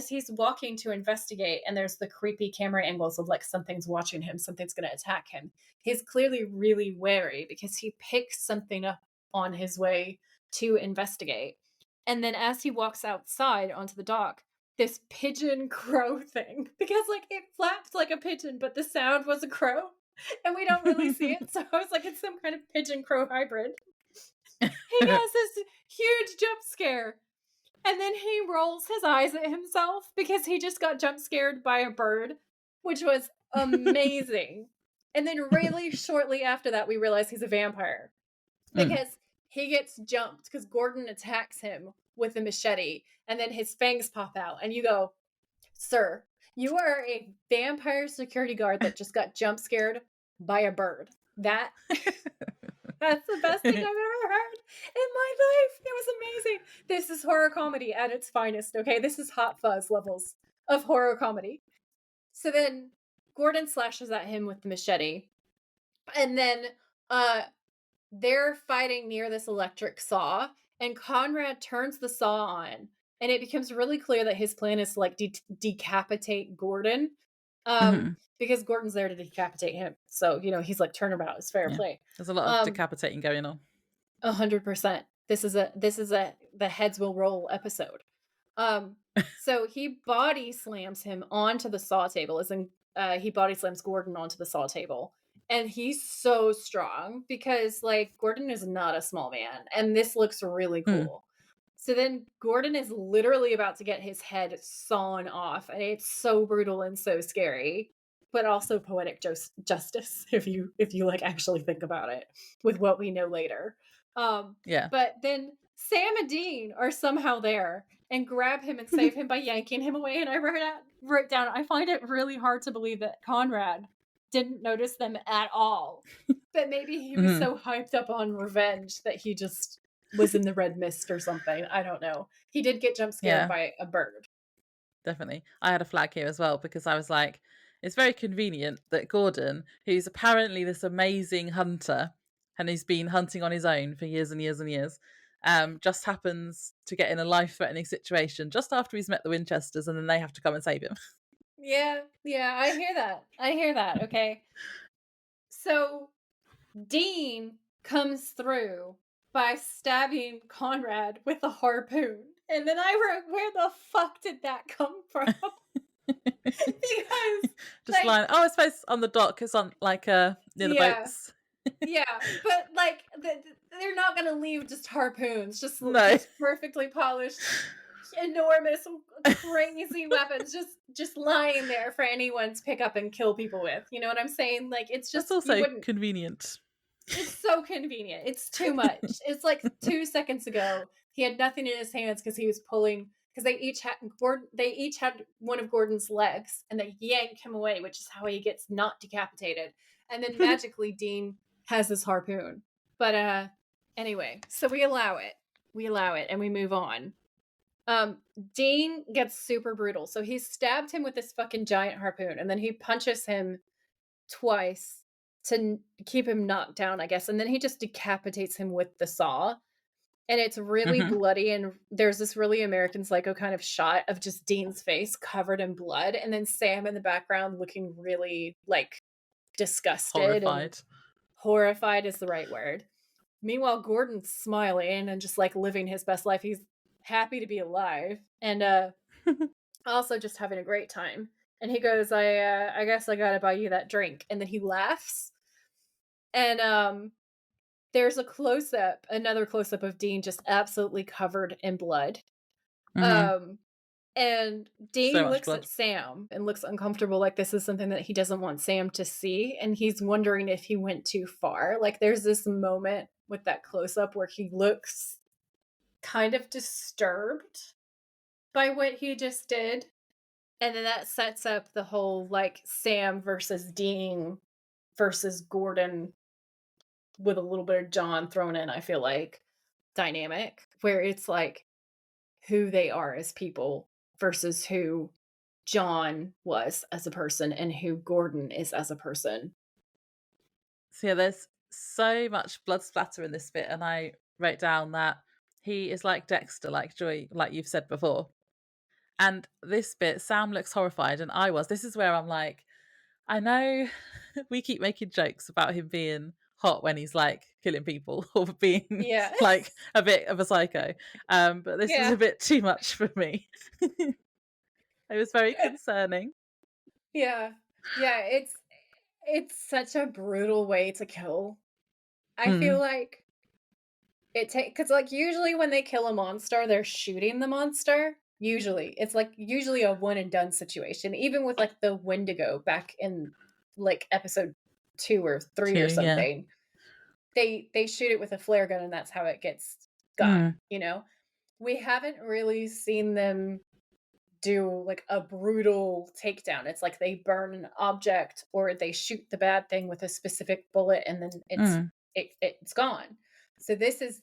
he's walking to investigate and there's the creepy camera angles of like something's watching him, something's going to attack him. He's clearly really wary because he picks something up on his way to investigate. And then as he walks outside onto the dock, this pigeon crow thing because like it flapped like a pigeon, but the sound was a crow. And we don't really see it. So I was like, it's some kind of pigeon crow hybrid. He has this huge jump scare. And then he rolls his eyes at himself because he just got jump scared by a bird, which was amazing. And then really shortly after that, we realize he's a vampire because he gets jumped because Gordon attacks him with a machete and then his fangs pop out. And you go, sir, you are a vampire security guard that just got jump scared by a bird. That's the best thing I've ever heard in my life. It was amazing. This is horror comedy at its finest, okay? This is Hot Fuzz levels of horror comedy. So then Gordon slashes at him with the machete. And then they're fighting near this electric saw. And Conrad turns the saw on. And it becomes really clear that his plan is to like decapitate Gordon. Because Gordon's there to decapitate him. So, you know, he's like, turnabout is fair play. There's a lot of decapitating going on. 100%. This is the heads will roll episode. So he body slams him onto the saw table, as in he body slams Gordon onto the saw table. And he's so strong because like Gordon is not a small man. And this looks really cool. So then Gordon is literally about to get his head sawn off. And it's so brutal and so scary. But also poetic justice, if you like actually think about it, with what we know later. But then Sam and Dean are somehow there and grab him and save him by yanking him away. And I wrote down, I find it really hard to believe that Conrad didn't notice them at all. But maybe he was so hyped up on revenge that he just was in the red mist or something. I don't know. He did get jump scared by a bird. Definitely. I had a flag here as well because I was like, it's very convenient that Gordon, who's apparently this amazing hunter and he's been hunting on his own for years and years and years, just happens to get in a life-threatening situation just after he's met the Winchesters and then they have to come and save him. Yeah, I hear that, okay? So Dean comes through by stabbing Conrad with a harpoon. And then I wrote, where the fuck did that come from? Because just like, I suppose on the dock, it's on like near the boats. Yeah, but like they're not gonna leave just harpoons, just perfectly polished, enormous, crazy weapons just lying there for anyone to pick up and kill people with. You know what I'm saying? Like it's just also convenient. It's so convenient. It's too much. It's like 2 seconds ago he had nothing in his hands because he was pulling. Because they each had one of Gordon's legs, and they yank him away, which is how he gets not decapitated. And then magically, Dean has this harpoon. But anyway, so we allow it, and we move on. Dean gets super brutal. So he stabbed him with this fucking giant harpoon, and then he punches him twice to keep him knocked down, I guess. And then he just decapitates him with the saw. And it's really bloody, and there's this really American Psycho kind of shot of just Dean's face covered in blood, and then Sam in the background looking really, like, disgusted. Horrified is the right word. Meanwhile, Gordon's smiling and just, like, living his best life. He's happy to be alive, and also just having a great time. And he goes, I guess I gotta buy you that drink. And then he laughs. And, there's another close-up of Dean just absolutely covered in blood. And Dean looks at Sam and looks uncomfortable, like this is something that he doesn't want Sam to see, and he's wondering if he went too far. Like there's this moment with that close-up where he looks kind of disturbed by what he just did. And then that sets up the whole, like, Sam versus Dean versus Gordon with a little bit of John thrown in, I feel like, dynamic, where it's like who they are as people versus who John was as a person and who Gordon is as a person. So yeah, there's so much blood splatter in this bit, and I wrote down that he is like Dexter, like Joy, like you've said before. And this bit, Sam looks horrified, and I was. This is where I'm like, I know we keep making jokes about him being hot when he's like killing people or being like a bit of a psycho, but this is a bit too much for me. It was very concerning. Yeah. Yeah, it's such a brutal way to kill. I feel Mm, like it take because like, usually when they kill a monster, they're shooting the monster. Usually. It's, like, usually a one and done situation, even with, like, the Wendigo back in, like, episode 2 or 3 too, or yeah. something. They shoot it with a flare gun, and that's how it gets got, Mm, you know? We haven't really seen them do, like, a brutal takedown. It's like they burn an object or they shoot the bad thing with a specific bullet, and then mm, it's gone. So this is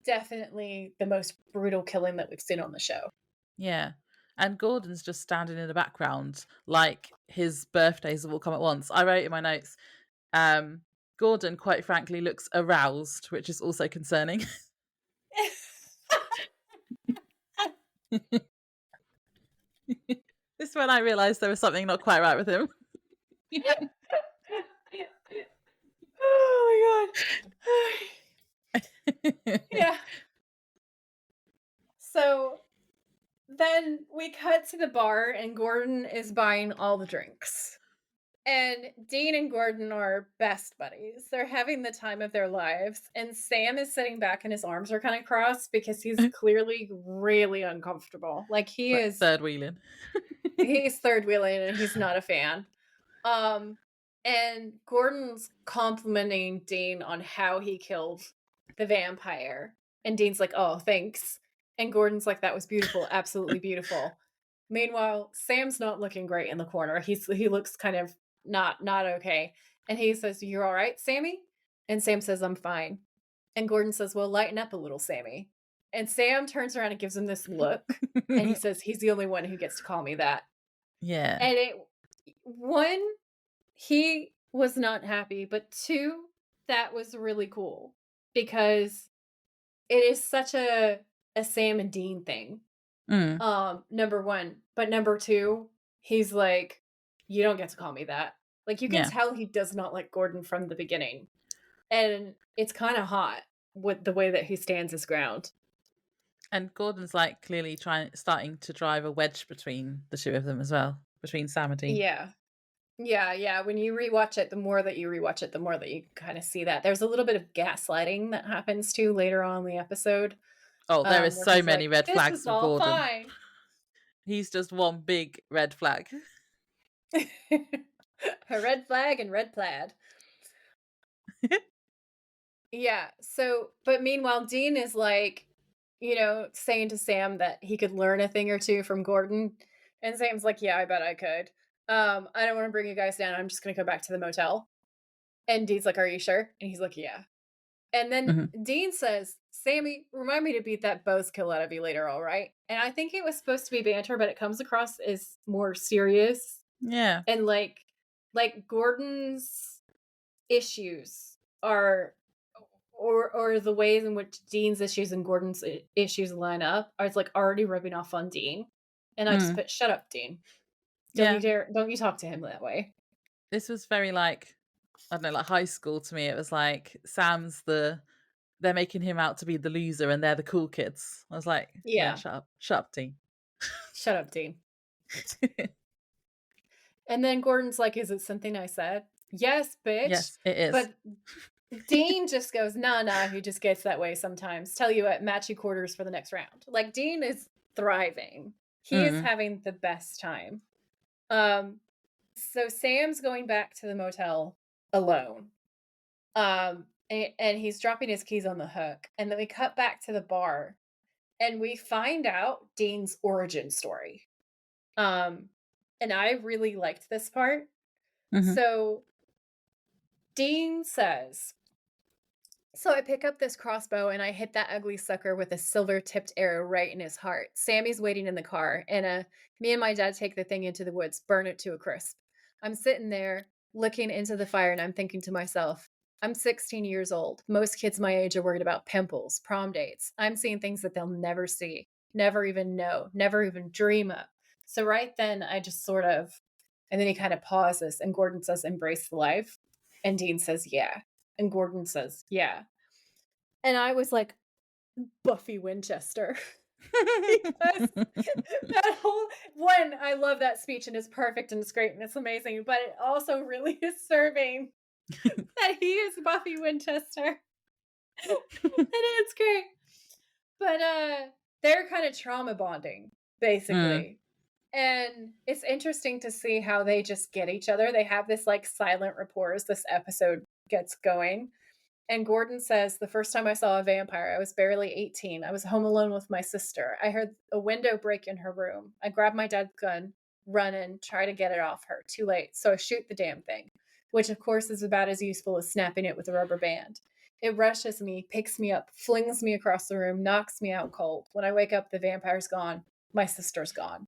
definitely the most brutal killing that we've seen on the show. yeah. And Gordon's just standing in the background, like his birthdays have all come at once. I wrote in my notes, um, Gordon, quite frankly, looks aroused, which is also concerning. This is when I realised there was something not quite right with him. Oh my god. Yeah. So then we cut to the bar and Gordon is buying all the drinks. And Dean and Gordon are best buddies. They're having the time of their lives. And Sam is sitting back and his arms are kind of crossed because he's clearly really uncomfortable. Like Like third wheeling. he's third wheeling and he's not a fan. Um, and Gordon's complimenting Dean on how he killed the vampire. And Dean's like, "Oh, thanks." And Gordon's like, "That was beautiful, absolutely beautiful." Meanwhile, Sam's not looking great in the corner. He looks kind of not okay. And he says, "You're all right, Sammy?" And Sam says, "I'm fine." And Gordon says, "Well, lighten up a little, Sammy." And Sam turns around and gives him this look, and he says, "He's the only one who gets to call me that." Yeah. And one, he was not happy, but two, that was really cool because it is such a Sam and Dean thing. Mm, Number one, but number two, he's like, "You don't get to call me that." Like, you can yeah. tell he does not like Gordon from the beginning, and it's kind of hot with the way that he stands his ground. And Gordon's like clearly starting to drive a wedge between the two of them as well, between Sam and Dean. Yeah. Yeah, yeah. When you rewatch it, the more that you rewatch it, the more that you kind of see that. There's a little bit of gaslighting that happens too later on in the episode, Oh, there is where so he's many like, red "This flags is with all Gordon. fine." He's just one big red flag. A red flag and red plaid. Yeah. So, but meanwhile, Dean is like, saying to Sam that he could learn a thing or two from Gordon. And Sam's like, "Yeah, I bet I could. I don't want to bring you guys down. I'm just going to go back to the motel." And Dean's like, "Are you sure?" And he's like, "Yeah." And then Mhm. Dean says, "Sammy, remind me to beat that buzzkill out of you later, all right?" And I think it was supposed to be banter, but it comes across as more serious. Yeah. And like Gordon's issues are or the ways in which Dean's issues and Gordon's issues line up are, it's like already rubbing off on Dean. And I just Mm, put, "Shut up, Dean. yeah. Don't you talk to him that way." This was very like, I don't know, like high school to me. It was like they're making him out to be the loser and they're the cool kids. I was like, yeah, Yeah. shut up, Dean. "Shut up, Dean." And then Gordon's like, "Is it something I said?" "Yes, bitch." Yes, it is. But Dean just goes, "Nah, he just gets that way sometimes. Tell you what, match you quarters for the next round." Like, Dean is thriving. He is Mm, having the best time. Um, so Sam's going back to the motel alone. And he's dropping his keys on the hook. And then we cut back to the bar and we find out Dean's origin story. Um, and I really liked this part. mhm, So Dean says, "So I pick up this crossbow and I hit that ugly sucker with a silver tipped arrow right in his heart. Sammy's waiting in the car, and me and my dad take the thing into the woods, burn it to a crisp. I'm sitting there looking into the fire and I'm thinking to myself, I'm 16 years old. Most kids my age are worried about pimples, prom dates. I'm seeing things that they'll never see, never even know, never even dream of. So right then I just sort of," and then he kind of pauses and Gordon says, "Embrace the life." And Dean says, "Yeah." And Gordon says, "Yeah." And I was like, Buffy Winchester. Because that whole one, I love that speech and it's perfect and it's great and it's amazing, but it also really is serving that he is Buffy Winchester. And it's great. But they're kind of trauma bonding, Mm, basically. And it's interesting to see how they just get each other. They have this like silent rapport as this episode gets going. And Gordon says, the first time I saw a vampire, I was barely 18. I was home alone with my sister. I heard a window break in her room. I grabbed my dad's gun, run in, try to get it off her. Too late. So I shoot the damn thing, which of course is about as useful as snapping it with a rubber band. It rushes me, picks me up, flings me across the room, knocks me out cold. When I wake up, the vampire's gone. My sister's gone.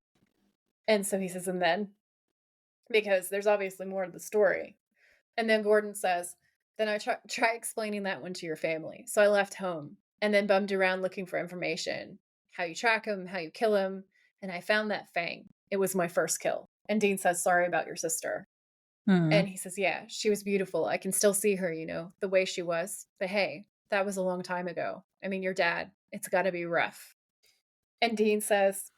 And so he says, and then, because there's obviously more to the story. And then Gordon says, then I try explaining that one to your family. So I left home and then bummed around looking for information, how you track him, how you kill him. And I found that fang. It was my first kill. And Dean says, sorry about your sister. mm, And he says, yeah, she was beautiful. I can still see her, the way she was. But hey, that was a long time ago. I mean, your dad, it's got to be rough. And Dean says,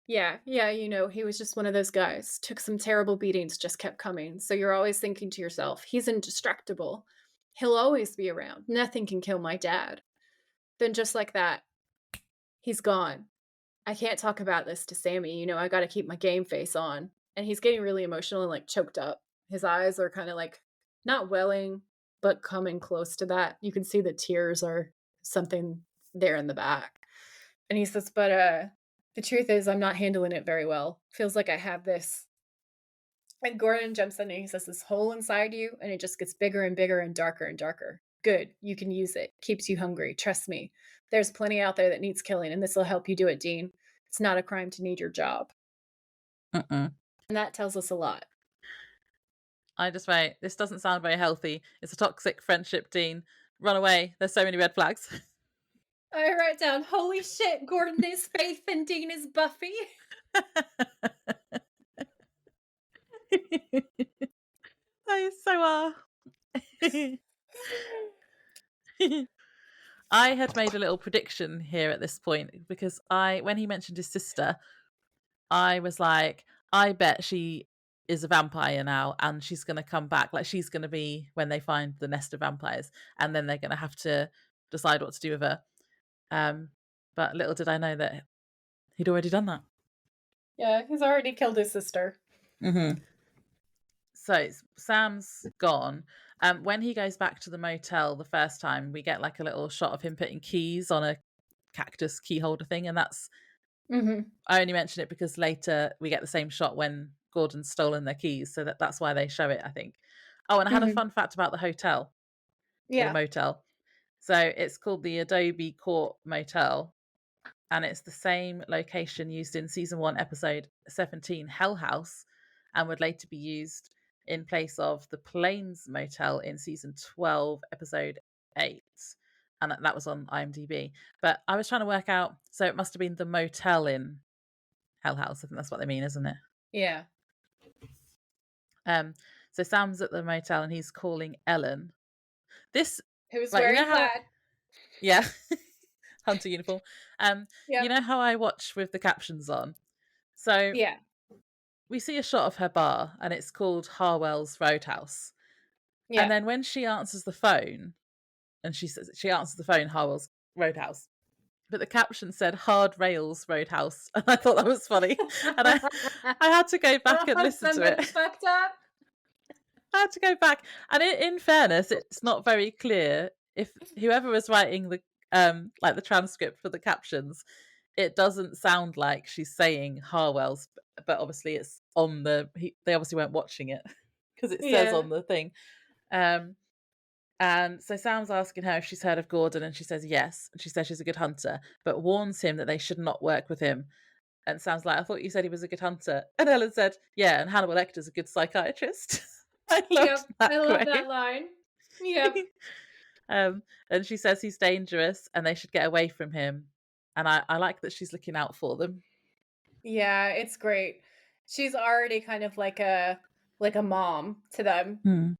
yeah, he was just one of those guys. Took some terrible beatings, just kept coming. So you're always thinking to yourself, he's indestructible. He'll always be around. Nothing can kill my dad. Then just like that, he's gone. I can't talk about this to Sammy. I got to keep my game face on. And he's getting really emotional and like choked up. His eyes are kind of like not welling, but coming close to that. You can see the tears are something there in the back. And he says, but the truth is I'm not handling it very well. Feels like I have this. And Gordon jumps in and he says, this hole inside you, and it just gets bigger and bigger and darker and darker. Good. You can use it. Keeps you hungry. Trust me. There's plenty out there that needs killing, and this will help you do it, Dean. It's not a crime to need your job. mm-mm. And that tells us a lot. I just wait. This doesn't sound very healthy. It's a toxic friendship, Dean. Run away. There's so many red flags. I write down, holy shit, Gordon is Faith and Dean is Buffy. They so are. I had made a little prediction here at this point because when he mentioned his sister, I was like, I bet she is a vampire now and she's going to come back. Like she's going to be when they find the nest of vampires and then they're going to have to decide what to do with her. But little did I know that he'd already done that. Yeah, he's already killed his sister. Mm-hmm. So Sam's gone. When he goes back to the motel the first time, we get like a little shot of him putting keys on a cactus key holder thing, and that's Mm-hmm. I only mention it because later we get the same shot when Gordon's stolen their keys, so that's why they show it, I think. Oh, and I had a Mm-hmm. fun fact about the hotel or the Yeah. motel. So it's called the Adobe Court Motel, and it's the same location used in season 1, episode 17, Hell House, and would later be used in place of the Plains Motel in season 12, episode 8. And that was on IMDb. But I was trying to work out, so it must have been the motel in Hell House. I think that's what they mean, isn't it? Yeah. So Sam's at the motel and he's calling Ellen. This, Who's like, you know wearing how, plaid. yeah, hunter uniform. You Yep. know how I watch with the captions on? So Yeah. we see a shot of her bar and it's called Harwell's Roadhouse. And Yeah. then when she answers the phone, and she answers the phone, Harwell's Roadhouse. But the caption said Hard Rails Roadhouse. And I thought that was funny. And I had to go back and listen to Somebody it. fucked up. I had to go back. And in fairness, it's not very clear if whoever was writing the like the transcript for the captions, it doesn't sound like she's saying Harwell's, but obviously it's on they obviously weren't watching it because it says Yeah. on the thing. And so Sam's asking her if she's heard of Gordon, and she says yes. And she says she's a good hunter, but warns him that they should not work with him. And Sam's like, I thought you said he was a good hunter. And Ellen said, yeah, and Hannibal Lecter's a good psychiatrist. I loved Yep. that I love quote. that line. Yep. And she says he's dangerous and they should get away from him. And I like that she's looking out for them. Yeah, it's great. She's already kind of like a mom to them.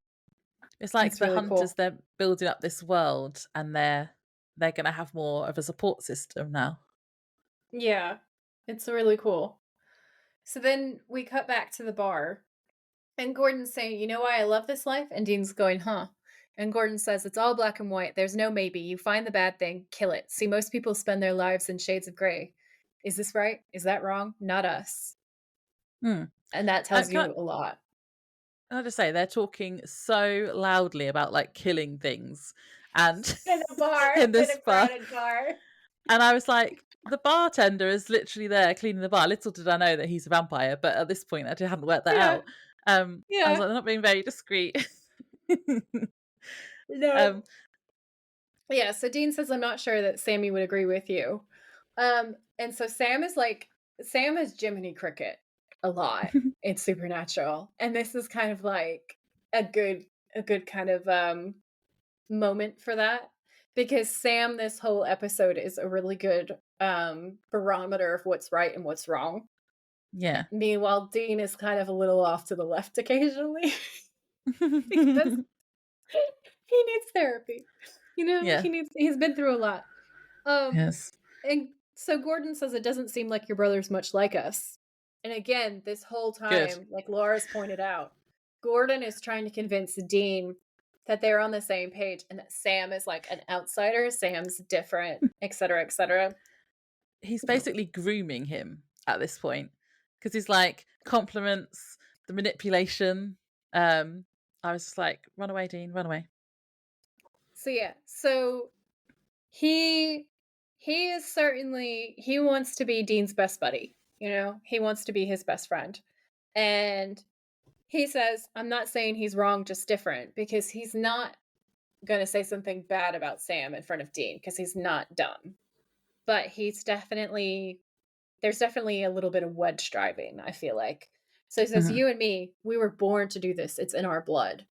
It's like It's the really hunters, cool. they're building up this world and they're going to have more of a support system now. Yeah. It's really cool. So then we cut back to the bar, and Gordon's saying, "You know why I love this life?" And Dean's going, "Huh?" And Gordon says, "It's all black and white. There's no maybe. You find the bad thing, kill it. See, most people spend their lives in shades of gray. Is this right? Is that wrong? Not us." Hmm. And that I tells can't you a lot. I just say they're talking so loudly about like killing things and In a bar, in in this a bar. crowded bar. And I was like, the bartender is literally there cleaning the bar. Little did I know that he's a vampire, but at this point I hadn't worked that Yeah, out. I was yeah. like, they're not being very discreet. No. um, Yeah, so Dean says, "I'm not sure that Sammy would agree with you." And so Sam is Jiminy Cricket a lot in Supernatural. And this is kind of like a good a good kind of moment for that. Because Sam this whole episode is a really good barometer of what's right and what's wrong. yeah. Meanwhile, Dean is kind of a little off to the left occasionally because he needs therapy. You know, Yeah. he's been through a lot. Um, Yes. and so Gordon says it doesn't seem like your brother's much like us. And again, this whole Good. time, like Laura's pointed out, Gordon is trying to convince Dean that they're on the same page and that Sam is like an outsider, Sam's different, etc., etc. He's basically grooming him at this point because he's like compliments the manipulation. Um, I was just like, run away, Dean, run away. So yeah, so he he is certainly he wants to be Dean's best buddy. You know, he wants to be his best friend. And he says, "I'm not saying he's wrong, just different," because he's not going to say something bad about Sam in front of Dean because he's not dumb. But there's definitely a little bit of wedge driving, I feel like. So he says, Mhm. "You and me, we were born to do this. It's in our blood."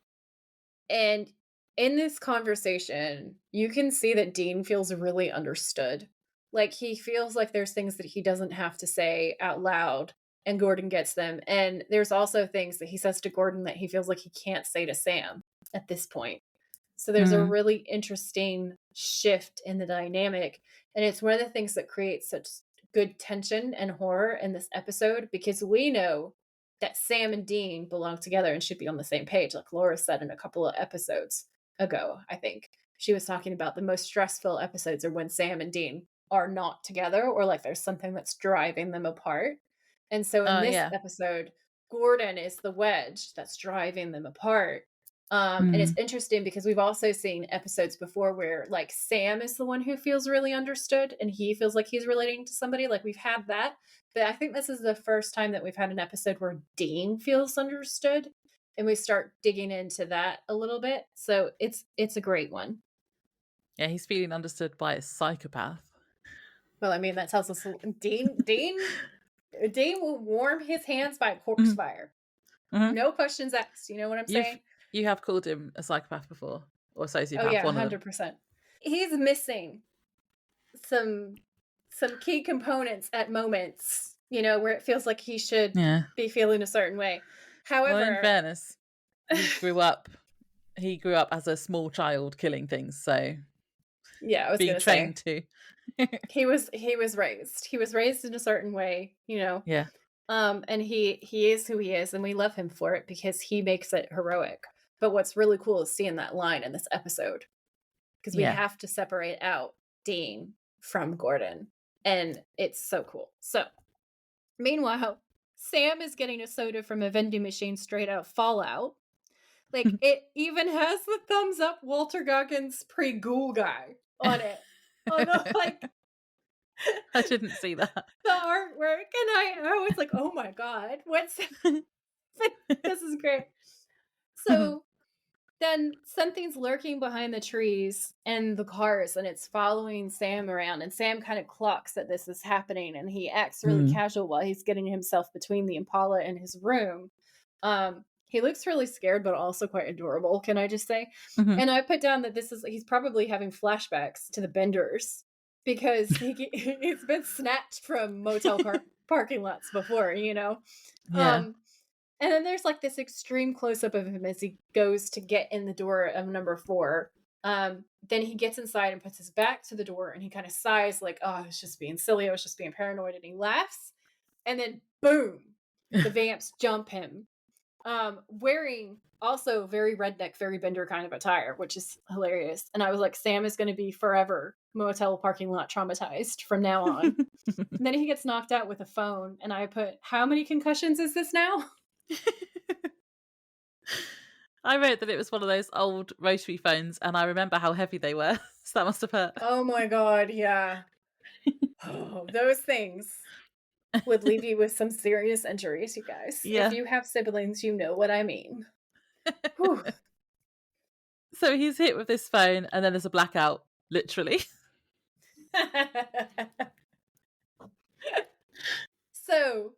And in this conversation, you can see that Dean feels really understood. Like he feels like there's things that he doesn't have to say out loud, and Gordon gets them. And there's also things that he says to Gordon that he feels like he can't say to Sam at this point. So there's a Mhm. really interesting shift in the dynamic. And it's one of the things that creates such good tension and horror in this episode because we know that Sam and Dean belong together and should be on the same page, like Laura said in a couple of episodes ago, I think. She was talking about the most stressful episodes are when Sam and Dean are not together or like there's something that's driving them apart. And so in Oh this yeah. episode, Gordon is the wedge that's driving them apart. And it's Mm. interesting because we've also seen episodes before where like Sam is the one who feels really understood and he feels like he's relating to somebody. Like we've had that. But I think this is the first time that we've had an episode where Dean feels understood and we start digging into that a little bit. So it's a great one. Yeah, he's feeling understood by a psychopath. Well, I mean that tells us Dean will warm his hands by a corpse Mhm. fire. Mhm. No questions asked. You know what I'm You've saying? you have called him a psychopath before or a Oh sociopath, yeah, one of them. 100%. He's missing some some key components at moments, you know, where it feels like he should Yeah. be feeling a certain way. Well, in However, fairness, he grew up he grew up as a small child killing things, so yeah, I was being gonna say trained to. he was raised in a certain way, you know, Yeah. and he is who he is, and we love him for it because he makes it heroic. But what's really cool is seeing that line in this episode because we Yeah. have to separate out Dean from Gordon, and it's so cool. So meanwhile, Sam is getting a soda from a vending machine straight out of Fallout. Like it even has the thumbs up Walter Goggins pre-Ghoul guy on it. On the like I didn't see that. the artwork, and I was like, oh my god, what's this is great. So then something's lurking behind the trees and the cars, and it's following Sam around. And Sam kind of clocks that this is happening, and he acts really Mm. casual while he's getting himself between the Impala and his room. He looks really scared, but also quite adorable. Can I just say? Mhm. And I put down that he's probably having flashbacks to the Benders because he's been snatched from parking lots before, you know. Yeah. Um, and then there's like this extreme close up of him as he goes to get in the door of number 4. Then he gets inside and puts his back to the door and he kind of sighs like, oh, I was just being silly. I was just being paranoid. And he laughs. And then boom, the vamps jump him. Wearing also very redneck, very bender kind of attire, which is hilarious. And I was like, Sam is going to be forever motel parking lot traumatized from now on. And then he gets knocked out with a phone. And I put, how many concussions is this now? I wrote that it was one of those old rotary phones, and I remember how heavy they were. So that must have hurt. Oh my God. Yeah. Oh, those things would leave you with some serious injuries, you guys. Yeah. If you have siblings, you know what I mean. Whew. So he's hit with this phone, and then there's a blackout, literally. So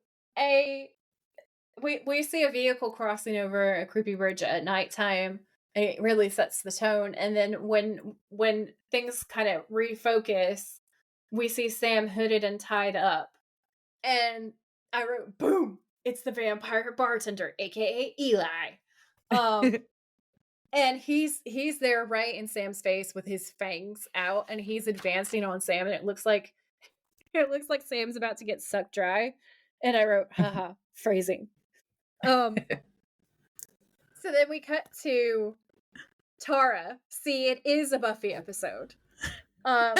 we see a vehicle crossing over a creepy bridge at nighttime. And it really sets the tone. And then when things kind of refocus, we see Sam hooded and tied up. And I wrote, boom, it's the vampire bartender, aka Eli. And he's there right in Sam's face with his fangs out, and he's advancing on Sam, and it looks like Sam's about to get sucked dry. And I wrote, haha, phrasing. So then we cut to Tara. See, it is a Buffy episode. So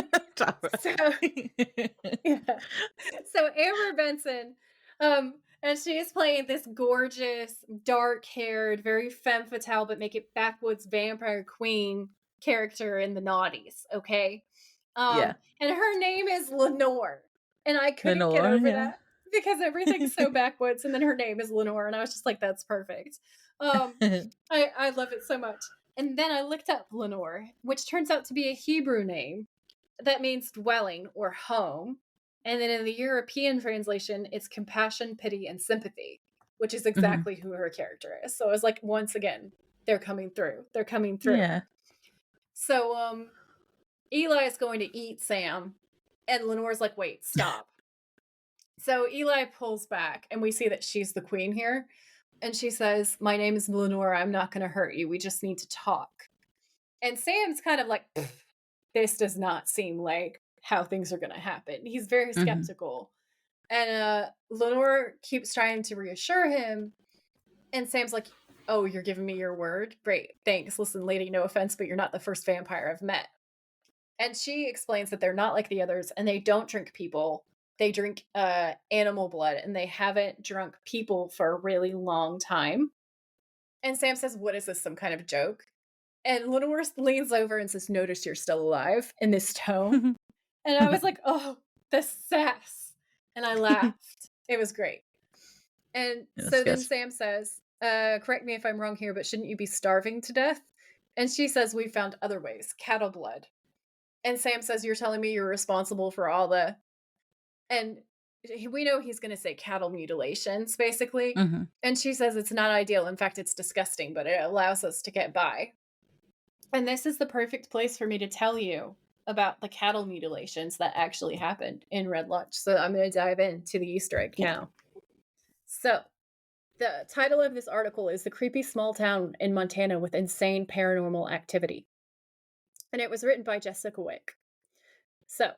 yeah. So Amber Benson, and she is playing this gorgeous, dark-haired, very femme fatale, but make it backwoods vampire queen character in the noughties. Okay, Yeah. and her name is Lenore, and I couldn't get over that because everything's so backwoods, and then her name is Lenore, and I was just like, that's perfect. I love it so much. And then I looked up Lenore, which turns out to be a Hebrew name that means dwelling or home. And then in the European translation, it's compassion, pity, and sympathy, which is exactly who her character is. So I was like, once again, they're coming through. They're coming through. Yeah. So Eli is going to eat Sam, and Lenore's like, wait, stop. So Eli pulls back, and we see that she's the queen here. And she says, my name is Lenore. I'm not going to hurt you. We just need to talk. And Sam's kind of like, this does not seem like how things are going to happen. He's very skeptical. And Lenore keeps trying to reassure him. And Sam's like, oh, you're giving me your word? Great, thanks. Listen, lady, no offense, but you're not the first vampire I've met. And she explains that they're not like the others, and they don't drink people. They drink animal blood, and they haven't drunk people for a really long time. And Sam says, what is this, some kind of joke? And Lenore leans over and says, notice you're still alive, in this tone. And I was like, oh, the sass. And I laughed. It was great. And so then Sam says, correct me if I'm wrong here, but shouldn't you be starving to death? And she says, we found other ways, cattle blood. And Sam says, you're telling me you're responsible for all the... And we know he's going to say cattle mutilations, basically. And she says it's not ideal. In fact, it's disgusting, but it allows us to get by. And this is the perfect place for me to tell you about the cattle mutilations that actually happened in Red Lodge. So I'm going to dive into the Easter egg now. So the title of this article is The Creepy Small Town in Montana with Insane Paranormal Activity. And it was written by Jessica Wick. So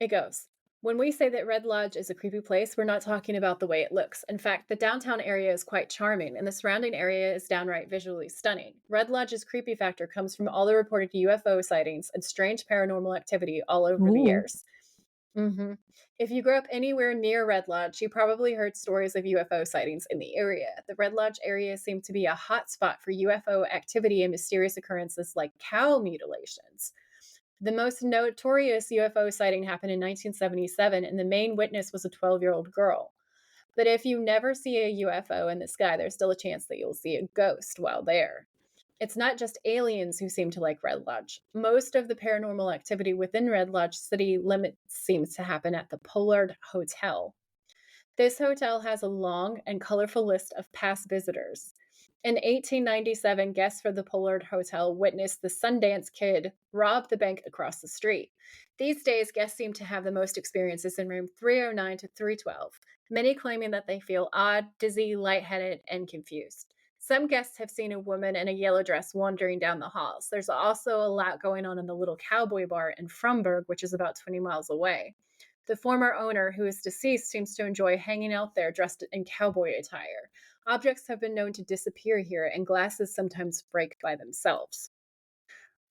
it goes, when we say that Red Lodge is a creepy place, we're not talking about the way it looks. In fact, the downtown area is quite charming, and the surrounding area is downright visually stunning. Red Lodge's creepy factor comes from all the reported UFO sightings and strange paranormal activity all over the years. If you grew up anywhere near Red Lodge, you probably heard stories of UFO sightings in the area. The Red Lodge area seemed to be a hot spot for UFO activity and mysterious occurrences like cow mutilations. The most notorious UFO sighting happened in 1977, and the main witness was a 12-year-old girl. But if you never see a UFO in the sky, there's still a chance that you'll see a ghost while there. It's not just aliens who seem to like Red Lodge. Most of the paranormal activity within Red Lodge city limits seems to happen at the Pollard Hotel. This hotel has a long and colorful list of past visitors. In 1897, guests for the Pollard Hotel witnessed the Sundance Kid rob the bank across the street. These days, guests seem to have the most experiences in room 309 to 312, many claiming that they feel odd, dizzy, lightheaded, and confused. Some guests have seen a woman in a yellow dress wandering down the halls. There's also a lot going on in the little cowboy bar in Fromberg, which is about 20 miles away. The former owner, who is deceased, seems to enjoy hanging out there dressed in cowboy attire. Objects have been known to disappear here, and glasses sometimes break by themselves.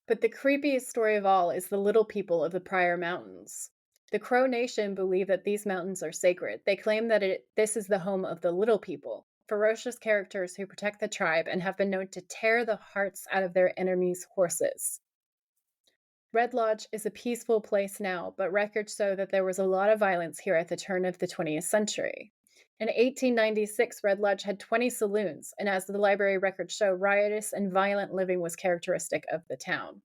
But the creepiest story of all is the little people of the Pryor Mountains. The Crow Nation believe that these mountains are sacred. They claim that this is the home of the little people, ferocious characters who protect the tribe and have been known to tear the hearts out of their enemies' horses. Red Lodge is a peaceful place now, but records show that there was a lot of violence here at the turn of the 20th century. In 1896, Red Lodge had 20 saloons, and as the library records show, riotous and violent living was characteristic of the town.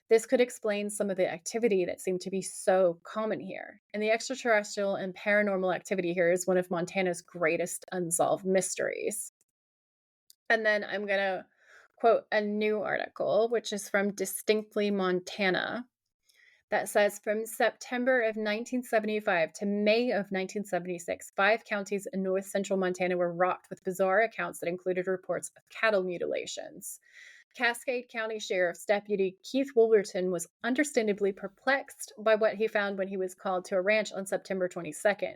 This could explain some of the activity that seemed to be so common here. And the extraterrestrial and paranormal activity here is one of Montana's greatest unsolved mysteries. And then I'm going to quote a new article, which is from Distinctly Montana, that says from September of 1975 to May of 1976, 5 counties in north central Montana were rocked with bizarre accounts that included reports of cattle mutilations. Cascade County Sheriff's Deputy Keith Wolverton was understandably perplexed by what he found when he was called to a ranch on September 22nd.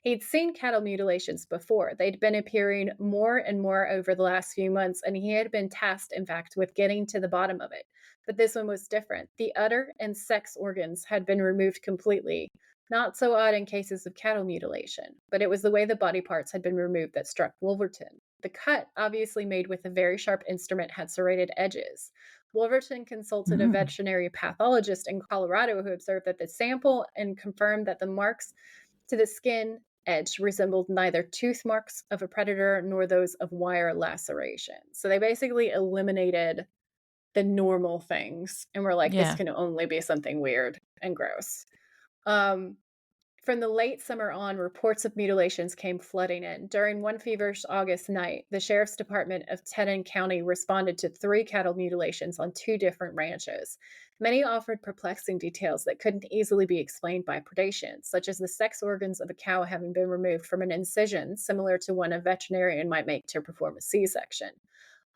He'd seen cattle mutilations before. They'd been appearing more and more over the last few months, and he had been tasked, in fact, with getting to the bottom of it. But this one was different. The udder and sex organs had been removed completely. Not so odd in cases of cattle mutilation, but it was the way the body parts had been removed that struck Wolverton. The cut, obviously made with a very sharp instrument, had serrated edges. Wolverton consulted a Mm. veterinary pathologist in Colorado who observed that the sample and confirmed that the marks to the skin edge resembled neither tooth marks of a predator nor those of wire laceration. So they basically eliminated the normal things and were like, this Yeah. can only be something weird and gross. Um, from the late summer on, reports of mutilations came flooding in. During one feverish August night, the Sheriff's Department of Teton County responded to 3 cattle mutilations on 2 different ranches. Many offered perplexing details that couldn't easily be explained by predation, such as the sex organs of a cow having been removed from an incision similar to one a veterinarian might make to perform a C-section.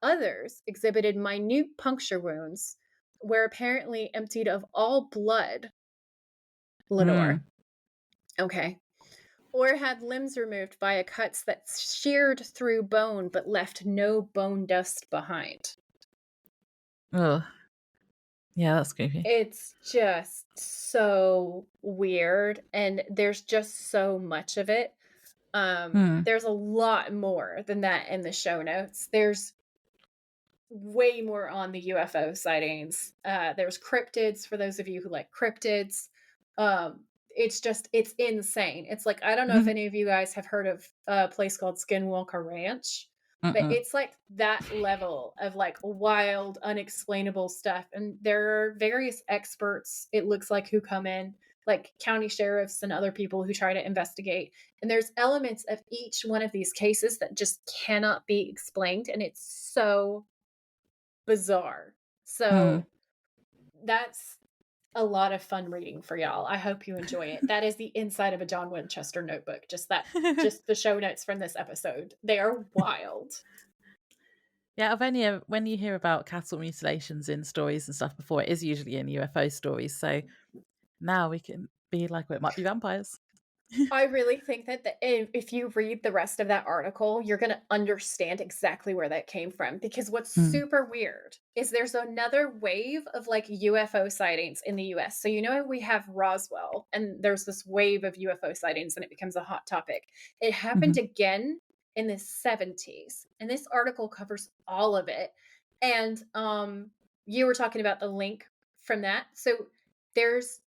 Others exhibited minute puncture wounds, were apparently emptied of all blood, Lenore. Mm. Okay. Or had limbs removed via cuts that sheared through bone but left no bone dust behind. Oh, yeah, that's creepy. It's just so weird, and there's just so much of it. Hmm. There's a lot more than that in the show notes. There's way more on the UFO sightings. There's cryptids for those of you who like cryptids. It's insane. It's like, I don't know if any of you guys have heard of a place called Skinwalker Ranch, but Mm-mm. it's like that level of like wild, unexplainable stuff. And there are various experts, it looks like, who come in, like county sheriffs and other people who try to investigate. And there's elements of each one of these cases that just cannot be explained. And it's so bizarre. Hmm. So that's a lot of fun reading for y'all. I hope you enjoy it. That is the inside of a John Winchester notebook. Just the show notes from this episode. They are wild. Yeah, I've only when you hear about cattle mutilations in stories and stuff before, it is usually in UFO stories. So now we can be like, well, it might be vampires. I really think that if you read the rest of that article, you're going to understand exactly where that came from. Because what's Mm. super weird is there's another wave of like UFO sightings in the US. So, we have Roswell, and there's this wave of UFO sightings, and it becomes a hot topic. It happened Mhm. again in the 70s, and this article covers all of it. And you were talking about the link from that. So, there's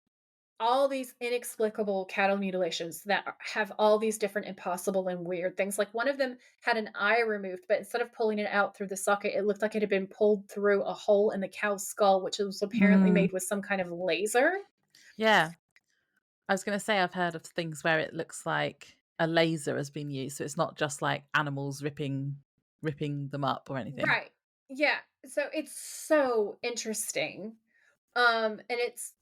all these inexplicable cattle mutilations that have all these different impossible and weird things. Like one of them had an eye removed, but instead of pulling it out through the socket, it looked like it had been pulled through a hole in the cow's skull, which was apparently Mm. made with some kind of laser. Yeah, I was going to say I've heard of things where it looks like a laser has been used, so it's not just like animals ripping them up or anything. Right. Yeah. So it's so interesting. And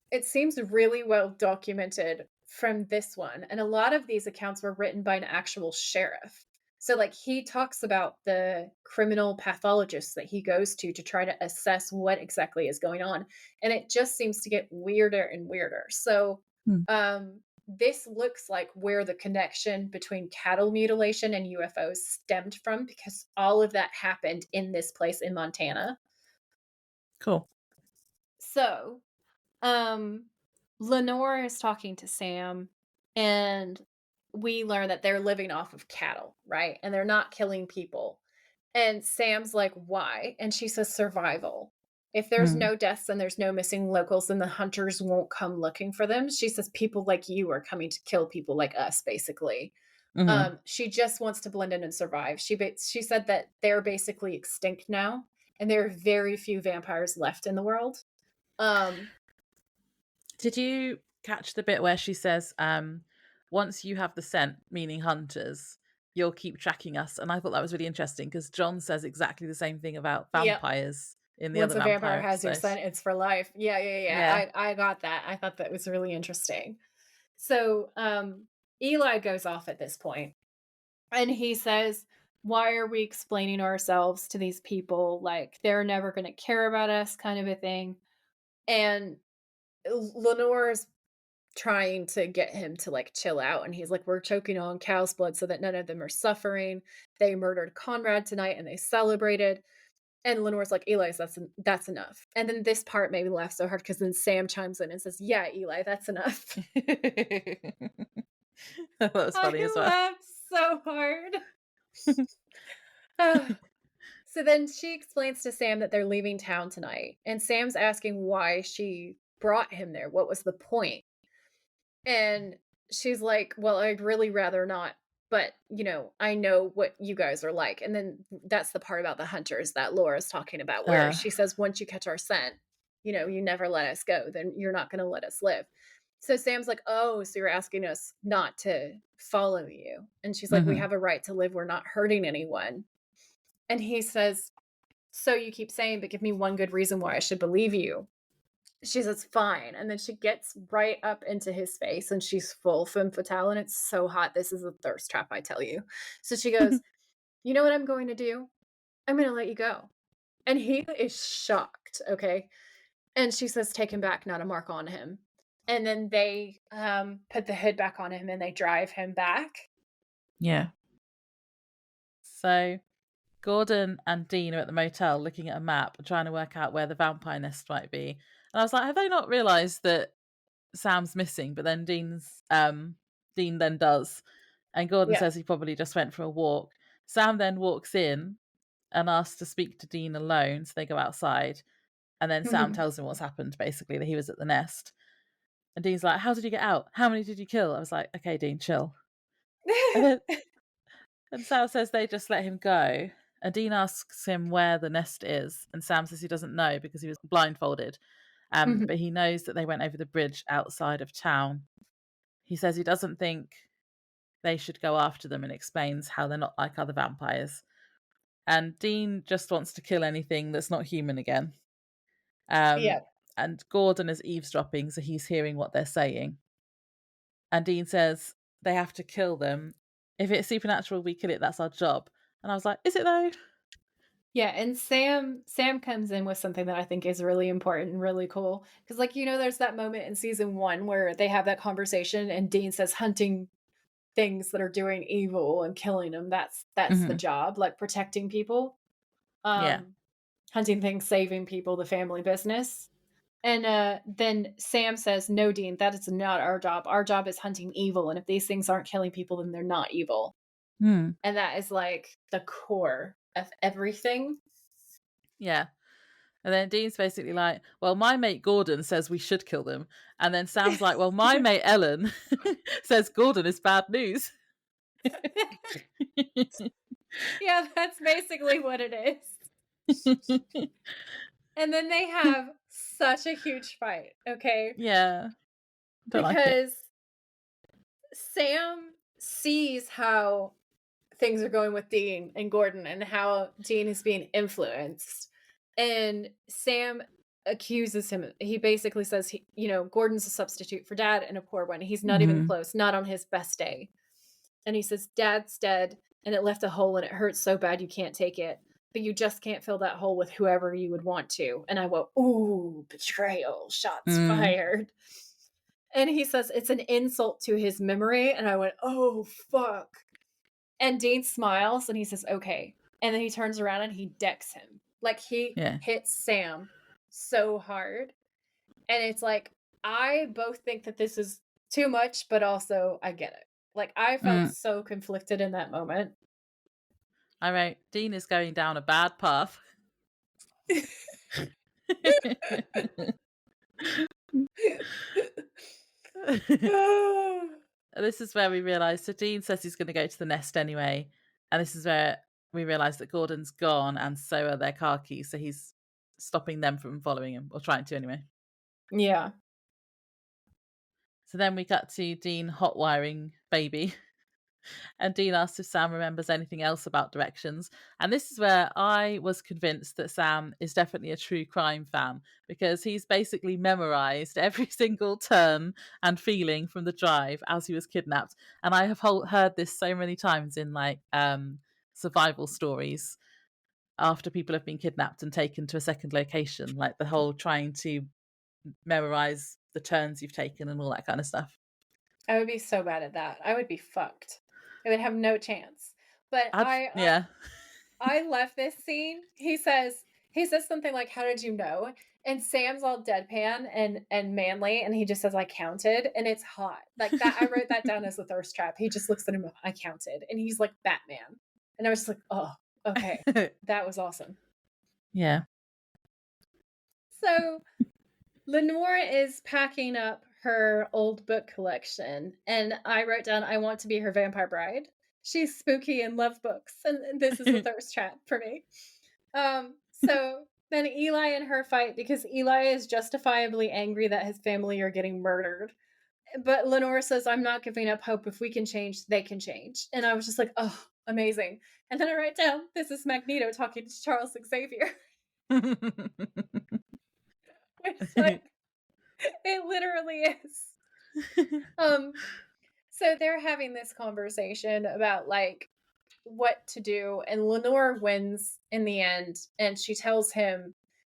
it seems really well documented from this one. And a lot of these accounts were written by an actual sheriff. So, like, he talks about the criminal pathologist that he goes to try to assess what exactly is going on, and it just seems to get weirder and weirder. So, Hmm. this looks like where the connection between cattle mutilation and UFOs stemmed from, because all of that happened in this place in Montana. Cool. So, um, Lenore is talking to Sam, and we learn that they're living off of cattle, right? And they're not killing people. And Sam's like, "Why?" And she says, "Survival. If there's Mm. no deaths and there's no missing locals, then the hunters won't come looking for them." She says, "People like you are coming to kill people like us, basically." Mhm. She just wants to blend in and survive. She said that they're basically extinct now, and there are very few vampires left in the world. Um, Did you catch the bit where she says, "Once you have the scent, meaning hunters, you'll keep tracking us"? And I thought that was really interesting because John says exactly the same thing about yep. vampires in the Once other a vampire vampire has your episode. scent, it's for life. Yeah, yeah, yeah. Yeah. I got that. I thought that was really interesting. So, Eli goes off at this point, and he says, "Why are we explaining ourselves to these people? Like, they're never going to care about us," kind of a thing. And Lenore's trying to get him to like chill out. And he's like, "We're choking on cow's blood so that none of them are suffering. They murdered Conrad tonight and they celebrated." And Lenore's like, "Eli, that's enough." And then this part made me laugh so hard because then Sam chimes in and says, "Yeah, Eli, that's enough." That was funny as I well. laughed so hard. Ugh. So then she explains to Sam that they're leaving town tonight, and Sam's asking why she brought him there. What was the point? And she's like, "Well, I'd really rather not, but, I know what you guys are like." And then that's the part about the hunters that Laura's talking about, where Uh, she says, "Once you catch our scent, you never let us go, then you're not gonna let us live." So Sam's like, "Oh, so you're asking us not to follow you." And she's like, "We mhm. have a right to live. We're not hurting anyone." And he says, "So you keep saying, but give me one good reason why I should believe you." She says, "Fine." And then she gets right up into his face and she's full femme fatale. And it's so hot. This is a thirst trap, I tell you. So she goes, "You know what I'm going to do? I'm going to let you go." And he is shocked. Okay. And she says, "Take him back, not a mark on him." And then they put the hood back on him and they drive him back. Yeah. So Gordon and Dean are at the motel looking at a map and trying to work out where the vampire nest might be. And I was like, have they not realised that Sam's missing? But then Dean then does. And Gordon Yeah. says he probably just went for a walk. Sam then walks in and asks to speak to Dean alone, so they go outside. And then Sam tells him what's happened, basically, that he was at the nest. And Dean's like, "How did you get out? How many did you kill?" I was like, "Okay, Dean, chill." And then and Sam says they just let him go. And Dean asks him where the nest is, and Sam says he doesn't know because he was blindfolded. But he knows that they went over the bridge outside of town. He says he doesn't think they should go after them and explains how they're not like other vampires. And Dean just wants to kill anything that's not human again. Yeah. And Gordon is eavesdropping, so he's hearing what they're saying. And Dean says they have to kill them. If it's supernatural, we kill it. That's our job. And I was like, is it though? Yeah, and Sam comes in with something that I think is really important and really cool. Because, like, there's that moment in season 1 where they have that conversation and Dean says hunting things that are doing evil and killing them, that's the Hmm. job, like protecting people. Yeah. Um, Hunting things, saving people, the family business. And then Sam says, "No, Dean, that is not our job. Our job is hunting evil, and if these things aren't killing people, then they're not evil." Hmm. And that is like the core of everything. Yeah. And then Dean's basically like, well, my mate Gordon says we should kill them. And then Sam's like, well, my mate Ellen says Gordon is bad news. Yeah, that's basically what it is. And then they have such a huge fight, okay? Yeah. Don't like it. Because Sam sees how things are going with Dean and Gordon and how Dean is being influenced. And Sam accuses him. He basically says, Gordon's a substitute for dad and a poor one. He's not even Hmm. close, not on his best day. And he says, "Dad's dead and it left a hole and it hurts so bad you can't take it. But you just can't fill that hole with whoever you would want to. And I went, ooh, betrayal, shots Mm. fired. And he says it's an insult to his memory. And I went, oh, fuck. And Dean smiles and he says, okay. And then he turns around and he decks him. Like he Yeah. hits Sam so hard. And it's like, I both think that this is too much, but also I get it. Like I felt so conflicted in that moment. I wrote, Dean is going down a bad path. This is where we realise, so Dean says he's going to go to the nest anyway, and this is where we realise that Gordon's gone, and so are their car keys, so he's stopping them from following him, or trying to anyway. Yeah. So then we got to Dean hot wiring baby. And Dean asks if Sam remembers anything else about directions. And this is where I was convinced that Sam is definitely a true crime fan, because he's basically memorized every single turn and feeling from the drive as he was kidnapped. And I have heard this so many times in like survival stories after people have been kidnapped and taken to a second location, like the whole trying to memorize the turns you've taken and all that kind of stuff. I would be so bad at that. I would be fucked. I would have no chance. But I love this scene. He says something like, "How did you know?" And Sam's all deadpan and manly, and he just says, "I counted," and it's hot. Like that, I wrote that down as a thirst trap. He just looks at him, "I counted," and he's like Batman. And I was just like, "Oh, okay, that was awesome." Yeah. So Lenore is packing up her old book collection, and I wrote down, I want to be her vampire bride. She's spooky and loves books, and this is a thirst trap for me. So then Eli and her fight because Eli is justifiably angry that his family are getting murdered. But Lenore says, I'm not giving up hope. If we can change, they can change. And I was just like, oh, amazing. And then I write down, this is Magneto talking to Charles Xavier. It's like, it literally is. So they're having this conversation about like what to do, and Lenore wins in the end, and she tells him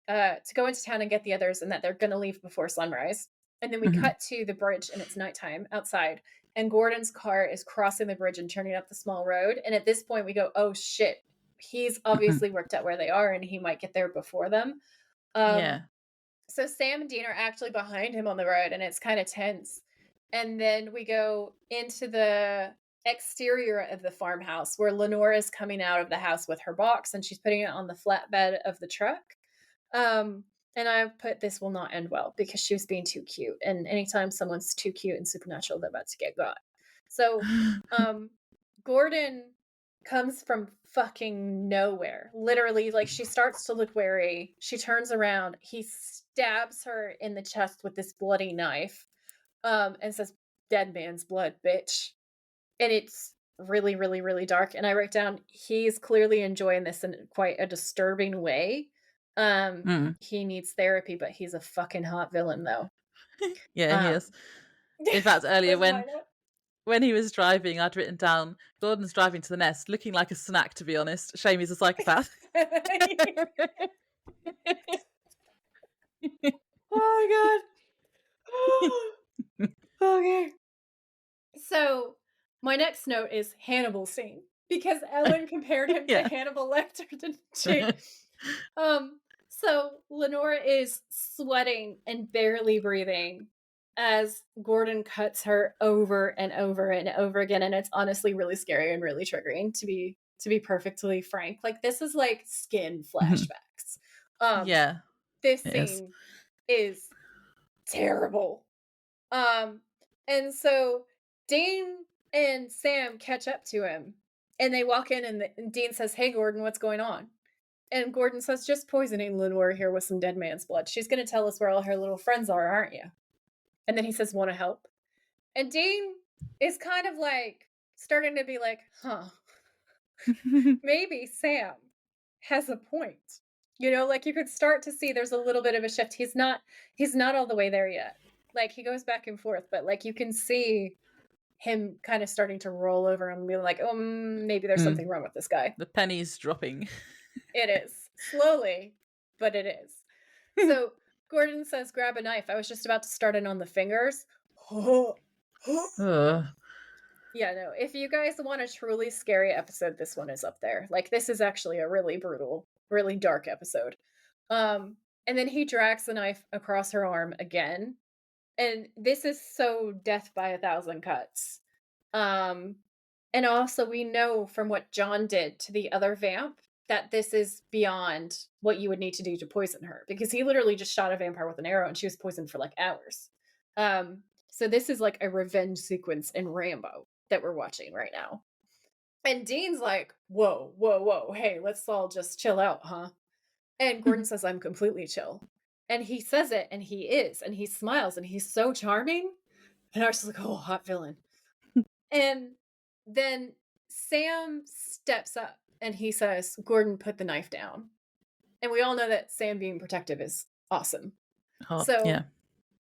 to go into town and get the others, and that they're going to leave before sunrise. And then we cut to the bridge, and it's nighttime outside, and Gordon's car is crossing the bridge and turning up the small road. And at this point, we go, "Oh shit!" He's obviously worked out where they are, and he might get there before them. Yeah. So Sam and Dean are actually behind him on the road, and it's kind of tense. And then we go into the exterior of the farmhouse where Lenore is coming out of the house with her box, and she's putting it on the flatbed of the truck. And I put, this will not end well, because she was being too cute. And anytime someone's too cute and supernatural, they're about to get got. So Gordon comes from fucking nowhere. Literally, like she starts to look wary. She turns around. He stabs her in the chest with this bloody knife. And says, "Dead man's blood, bitch." And it's really, really, really dark. And I write down, he's clearly enjoying this in quite a disturbing way. He needs therapy, but he's a fucking hot villain, though. Yeah, he is. In fact, earlier when he was driving, I'd written down, Gordon's driving to the nest, looking like a snack, to be honest. Shame he's a psychopath. Oh my god. Okay. So my next note is Hannibal scene, because Ellen compared him to Hannibal Lecter, didn't she? So Lenore is sweating and barely breathing as Gordon cuts her over and over and over again, and it's honestly really scary and really triggering, to be perfectly frank. Like, this is like skin flashbacks. Yeah. This scene is terrible. And so Dean and Sam catch up to him, and they walk in, and Dean says, "Hey, Gordon, what's going on?" And Gordon says, "Just poisoning Lenore here with some dead man's blood. She's going to tell us where all her little friends are, aren't you?" And then he says, "Want to help?" And Dean is kind of like starting to be like, huh, maybe Sam has a point. You know, like you could start to see there's a little bit of a shift. He's not all the way there yet. Like, he goes back and forth, but like you can see him kind of starting to roll over and being like, oh, maybe there's something wrong with this guy. The penny's dropping. It is. Slowly, but it is. So Gordon says, grab a knife. I was just about to start in on the fingers. Ugh. Yeah, no. If you guys want a truly scary episode, this one is up there. Like, this is actually a really brutal, really dark episode. And then he drags the knife across her arm again. And this is so death by 1,000 cuts. And also we know from what John did to the other vamp that this is beyond what you would need to do to poison her, because he literally just shot a vampire with an arrow and she was poisoned for like hours. So this is like a revenge sequence in Rambo that we're watching right now. And Dean's like, whoa, whoa, whoa, hey, let's all just chill out, huh? And Gordon says, I'm completely chill. And he says it, and he is, and he smiles, and he's so charming. And I was just like, oh, hot villain. And then Sam steps up and he says, Gordon, put the knife down. And we all know that Sam being protective is awesome. Oh, So yeah.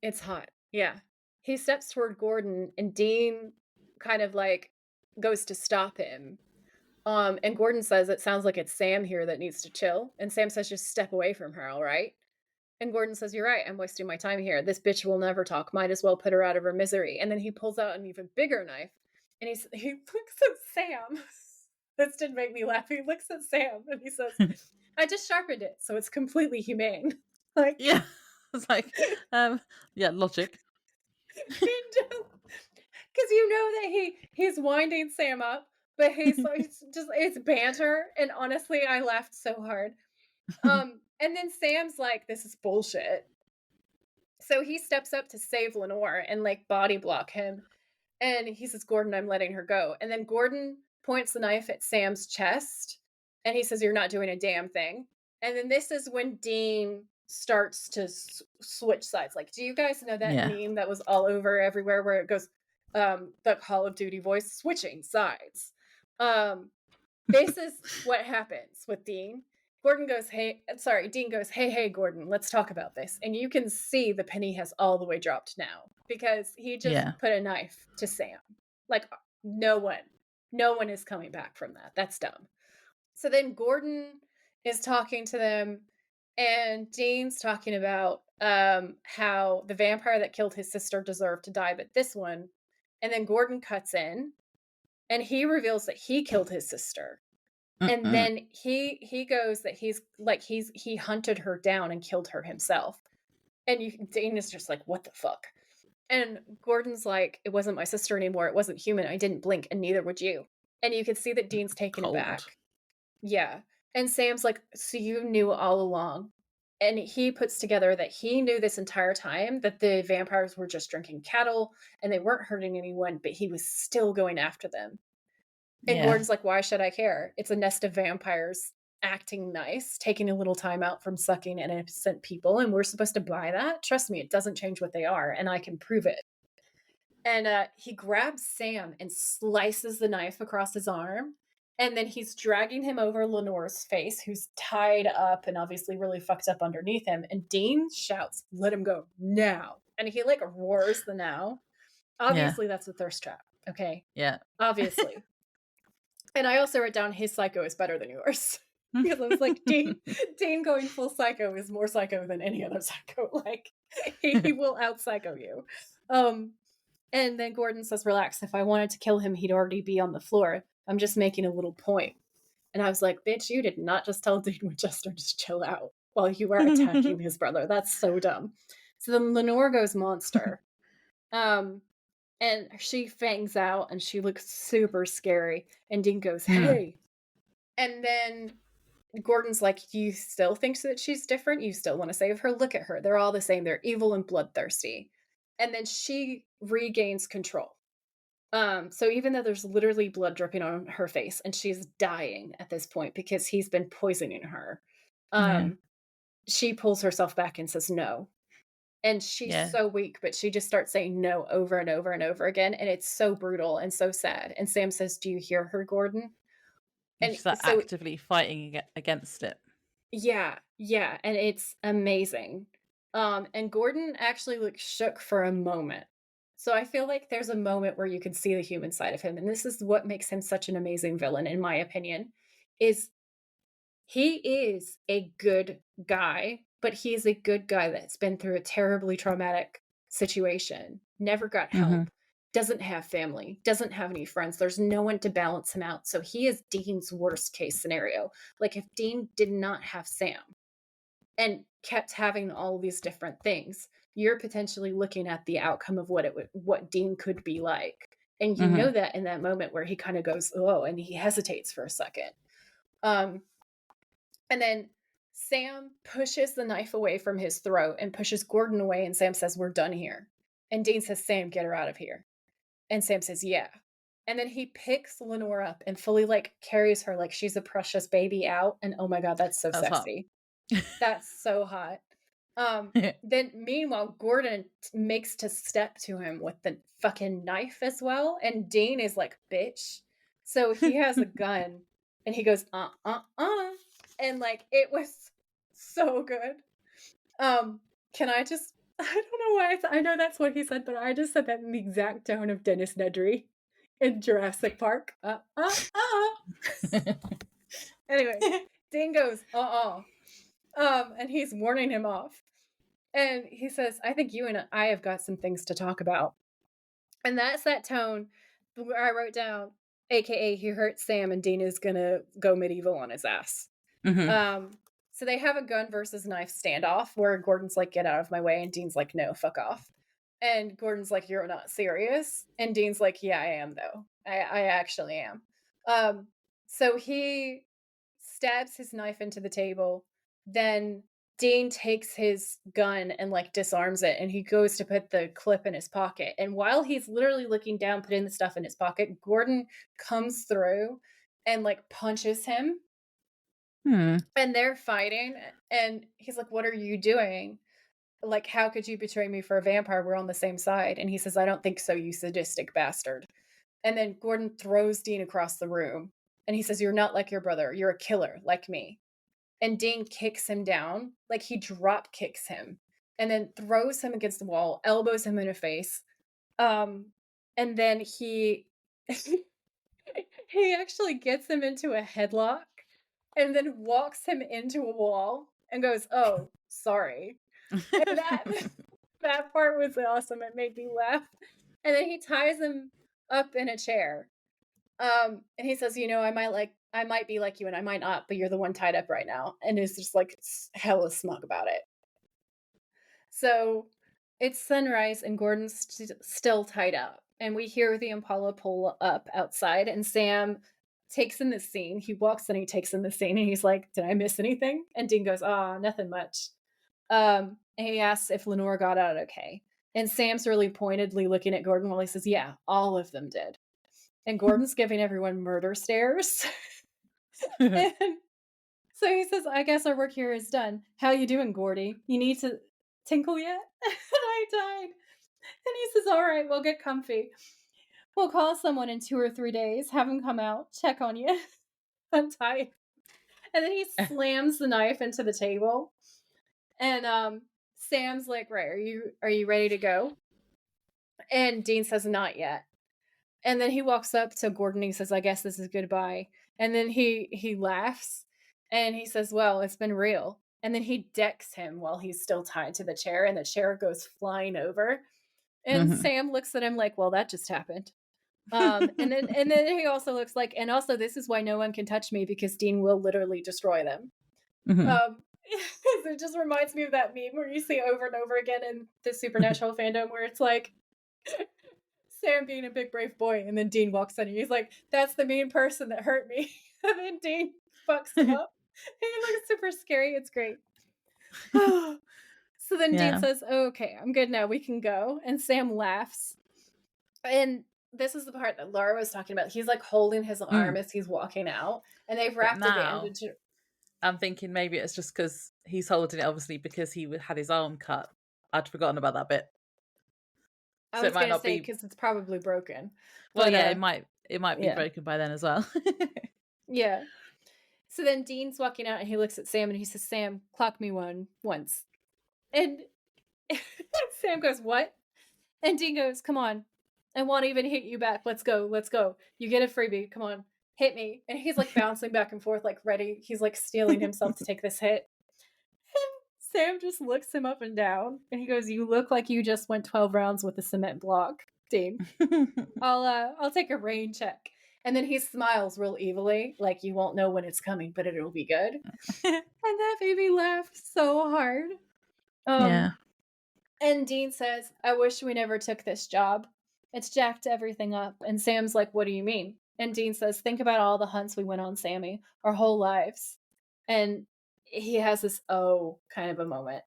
it's hot. Yeah. He steps toward Gordon and Dean kind of like goes to stop him. And Gordon says, it sounds like it's Sam here that needs to chill. And Sam says, just step away from her, all right? And Gordon says, you're right, I'm wasting my time here. This bitch will never talk. Might as well put her out of her misery. And then he pulls out an even bigger knife. And he looks at Sam. This didn't make me laugh. He looks at Sam and he says, I just sharpened it, so it's completely humane. Like, Yeah. It's like, yeah, logic. Because you know that he's winding Sam up, but he's like, it's banter. And honestly, I laughed so hard. And then Sam's like, this is bullshit. So he steps up to save Lenore and like body block him. And he says, Gordon, I'm letting her go. And then Gordon points the knife at Sam's chest. And he says, you're not doing a damn thing. And then this is when Dean starts to switch sides. Like, do you guys know that meme that was all over everywhere where it goes, the Call of Duty voice switching sides? This is what happens with Dean. Dean goes, hey, Gordon, let's talk about this. And you can see the penny has all the way dropped now because he just put a knife to Sam. Like, no one is coming back from that. That's dumb. So then Gordon is talking to them and Dean's talking about how the vampire that killed his sister deserved to die, but this one. And then Gordon cuts in and he reveals that he killed his sister. And then he goes that he hunted her down and killed her himself. And Dean is just like, what the fuck? And Gordon's like, it wasn't my sister anymore. It wasn't human. I didn't blink, and neither would you. And you can see that Dean's taken aback. Yeah. And Sam's like, so you knew all along. And he puts together that he knew this entire time that the vampires were just drinking cattle and they weren't hurting anyone, but he was still going after them. And Gordon's like, why should I care? It's a nest of vampires acting nice, taking a little time out from sucking innocent people, and we're supposed to buy that? Trust me, it doesn't change what they are, and I can prove it. And he grabs Sam and slices the knife across his arm, and then he's dragging him over Lenore's face, who's tied up and obviously really fucked up underneath him, and Dean shouts, let him go now. And he like roars the now. Obviously, that's a thirst trap, okay? Yeah. Obviously. And I also wrote down his psycho is better than yours. Because I was like, Dean going full psycho is more psycho than any other psycho. Like, he will out psycho you. And then Gordon says, relax. If I wanted to kill him, he'd already be on the floor. I'm just making a little point. And I was like, bitch, you did not just tell Dean Winchester to chill out while you were attacking his brother. That's so dumb. So then Lenore goes monster. And she fangs out and she looks super scary. And Dean goes, hey. And then Gordon's like, you still think that she's different? You still want to save her? Look at her. They're all the same. They're evil and bloodthirsty. And then she regains control. So even though there's literally blood dripping on her face and she's dying at this point because he's been poisoning her, she pulls herself back and says no. And she's so weak, but she just starts saying no over and over and over again. And it's so brutal and so sad. And Sam says, do you hear her, Gordon? And she's like actively fighting against it. Yeah. And it's amazing. And Gordon actually looked shook for a moment. So I feel like there's a moment where you can see the human side of him, and this is what makes him such an amazing villain, in my opinion, is he is a good guy, but he is a good guy that's been through a terribly traumatic situation, never got Mhm. help, doesn't have family, doesn't have any friends. There's no one to balance him out. So he is Dean's worst case scenario. Like if Dean did not have Sam and kept having all these different things, you're potentially looking at the outcome of what Dean could be like. And you know Mhm. that in that moment where he kind of goes, oh, and he hesitates for a second. Um, and then Sam pushes the knife away from his throat and pushes Gordon away. And Sam says, we're done here. And Dean says, Sam, get her out of here. And Sam says, yeah. And then he picks Lenore up and fully like carries her like she's a precious baby out. And oh my God, that's so That's hot. sexy. That's so hot. Then meanwhile, Gordon makes to step to him with the fucking knife as well. And Dean is like, bitch. So he has a gun and he goes, and like it was so good. Can I just I don't know why I know that's what he said, but I just said that in the exact tone of Dennis Nedry in Jurassic Park. Anyway, Dean goes, and he's warning him off. And he says, I think you and I have got some things to talk about. And that's that tone where I wrote down, AKA, he hurts Sam and Dean is gonna go medieval on his ass. Mhm. So they have a gun versus knife standoff where Gordon's like, get out of my way. And Dean's like, no, fuck off. And Gordon's like, you're not serious. And Dean's like, yeah, I am, though. I actually am. So he stabs his knife into the table. Then Dean takes his gun and like disarms it, and he goes to put the clip in his pocket. And while he's literally looking down, putting the stuff in his pocket, Gordon comes through and like punches him. Hmm. And they're fighting, and he's like, what are you doing? Like, how could you betray me for a vampire? We're on the same side. And he says, I don't think so, you sadistic bastard. And then Gordon throws Dean across the room. And he says, you're not like your brother. You're a killer like me. And Dean kicks him down, like he drop kicks him, and then throws him against the wall, elbows him in the face. And then he he actually gets him into a headlock and then walks him into a wall and goes, "Oh, sorry." And that that part was awesome. It made me laugh. And then he ties him up in a chair. And he says, I might be like you and I might not, but you're the one tied up right now. And is just like hella smug about it. So it's sunrise and Gordon's still tied up. And we hear the Impala pull up outside and Sam takes in the scene. He walks in, he takes in the scene and he's like, did I miss anything? And Dean goes, nothing much. And he asks if Lenore got out okay. And Sam's really pointedly looking at Gordon while he says, yeah, all of them did. And Gordon's giving everyone murder stares. And so he says, I guess our work here is done. How you doing, Gordy? You need to tinkle yet? And I died. And he says, all right, we'll get comfy. We'll call someone in 2 or 3 days, have him come out, check on you. I'm tired. And then he slams the knife into the table. And Sam's like, right, are you ready to go? And Dean says, not yet. And then he walks up to Gordon and he says, I guess this is goodbye. And then he laughs and he says, well, it's been real. And then he decks him while he's still tied to the chair and the chair goes flying over. And Mhm. Sam looks at him like, well, that just happened. And then he also looks like, and also this is why no one can touch me because Dean will literally destroy them. Mhm. It just reminds me of that meme where you see over and over again in the supernatural fandom where it's like Sam being a big brave boy, and then Dean walks in and he's like, that's the mean person that hurt me. And then Dean fucks him up. He looks super scary. It's great. So then Dean Yeah. says, okay, I'm good now. We can go. And Sam laughs. And this is the part that Laura was talking about. He's like holding his arm Mm. as he's walking out, and they've But wrapped a now bandage. I'm thinking maybe it's just because he's holding it, obviously, because he had his arm cut. I'd forgotten about that bit. I So it was might gonna not say be. because it's probably broken, Well, but yeah, it might be yeah, broken by then as well. yeah. So then Dean's walking out, and he looks at Sam, and he says, "Sam, clock me once." And Sam goes, "What?" And Dean goes, "Come on. I won't even hit you back. Let's go. Let's go. You get a freebie. Come on. Hit me." And he's like bouncing back and forth, like ready. He's like steeling himself to take this hit. And Sam just looks him up and down and he goes, "You look like you just went 12 rounds with a cement block, Dean. I'll take a rain check." And then he smiles real evilly, like you won't know when it's coming, but it'll be good. And that made me laugh so hard. Yeah. And Dean says, "I wish we never took this job. It's jacked everything up." And Sam's like, "What do you mean?" And Dean says, "Think about all the hunts we went on, Sammy, our whole lives." And he has this kind of a moment.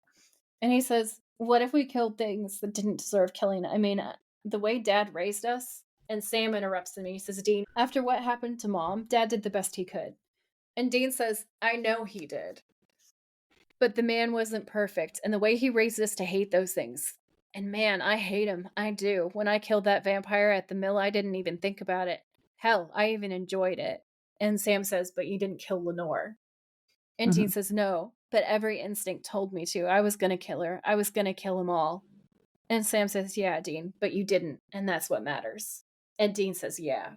And he says, "What if we killed things that didn't deserve killing? I mean, the way Dad raised us." And Sam interrupts him. He says, "Dean, after what happened to Mom, Dad did the best he could." And Dean says, "I know he did. But the man wasn't perfect, and the way he raised us to hate those things. And man, I hate him. I do. When I killed that vampire at the mill, I didn't even think about it. Hell, I even enjoyed it." And Sam says, "But you didn't kill Lenore." And Dean says, "No, but every instinct told me to. I was going to kill her. I was going to kill them all." And Sam says, "Yeah, Dean, but you didn't, and that's what matters." And Dean says, "Yeah."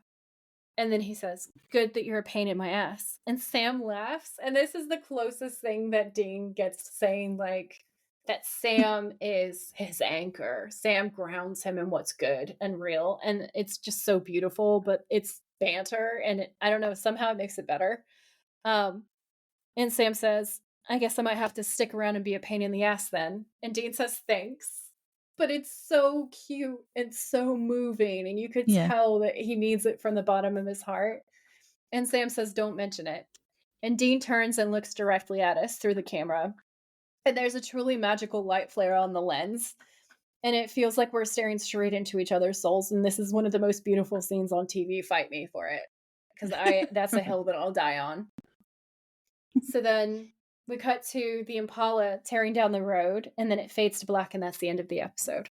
And then he says, "Good that you're a pain in my ass." And Sam laughs. And this is the closest thing that Dean gets to saying, like, that Sam is his anchor. Sam grounds him in what's good and real. And it's just so beautiful, but it's banter. And I don't know, somehow it makes it better. And Sam says, "I guess I might have to stick around and be a pain in the ass then." And Dean says, "Thanks." But it's so cute and so moving. And you could Yeah. tell that he means it from the bottom of his heart. And Sam says, "Don't mention it." And Dean turns and looks directly at us through the camera. And there's a truly magical light flare on the lens. And it feels like we're staring straight into each other's souls. And this is one of the most beautiful scenes on TV. Fight me for it. Because that's a hill that I'll die on. So then we cut to the Impala tearing down the road, and then it fades to black, and that's the end of the episode.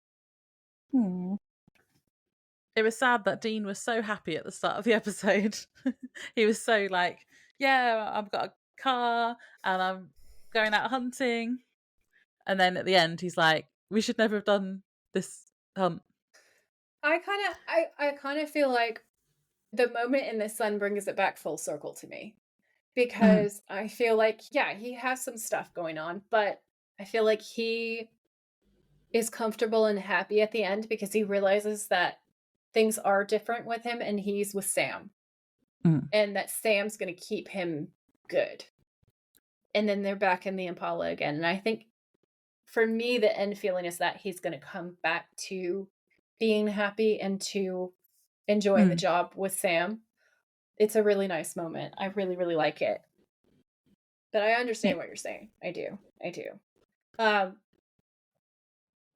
It was sad that Dean was so happy at the start of the episode. He was so like, "Yeah, I've got a car and I'm going out hunting." And then at the end, he's like, "We should never have done this hunt." I kind of feel like the moment in the sun brings it back full circle to me. Because I feel like, yeah, he has some stuff going on, but I feel like he is comfortable and happy at the end because he realizes that things are different with him and he's with Sam. And that Sam's going to keep him good. And then they're back in the Impala again. And I think for me, the end feeling is that he's going to come back to being happy and to enjoying the job with Sam. It's a really nice moment. I really, really like it. But I understand what you're saying. I do.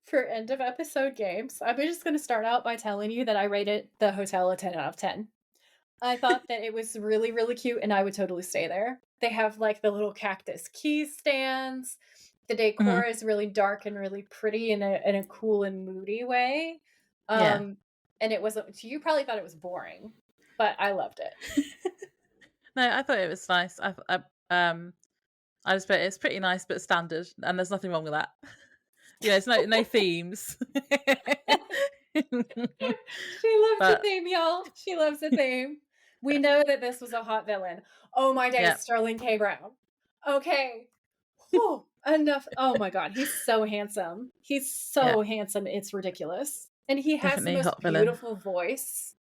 For end of episode games, I'm just going to start out by telling you that I rated the hotel a 10 out of 10. I thought that it was really, really cute and I would totally stay there. They have like the little cactus key stands. The decor is really dark and really pretty in a cool and moody way. And it wasn't, you probably thought it was boring, but I loved it. No, I thought it was nice. I just bet it's pretty nice, but standard, and there's nothing wrong with that. You know, it's no themes. She loves the theme, y'all. She loves the theme. We know that this was a hot villain. Oh my days, Sterling K. Brown. Okay. Whew, enough. Oh my god, he's so handsome. He's so handsome, it's ridiculous. And he has Definitely the most hot villain. beautiful voice.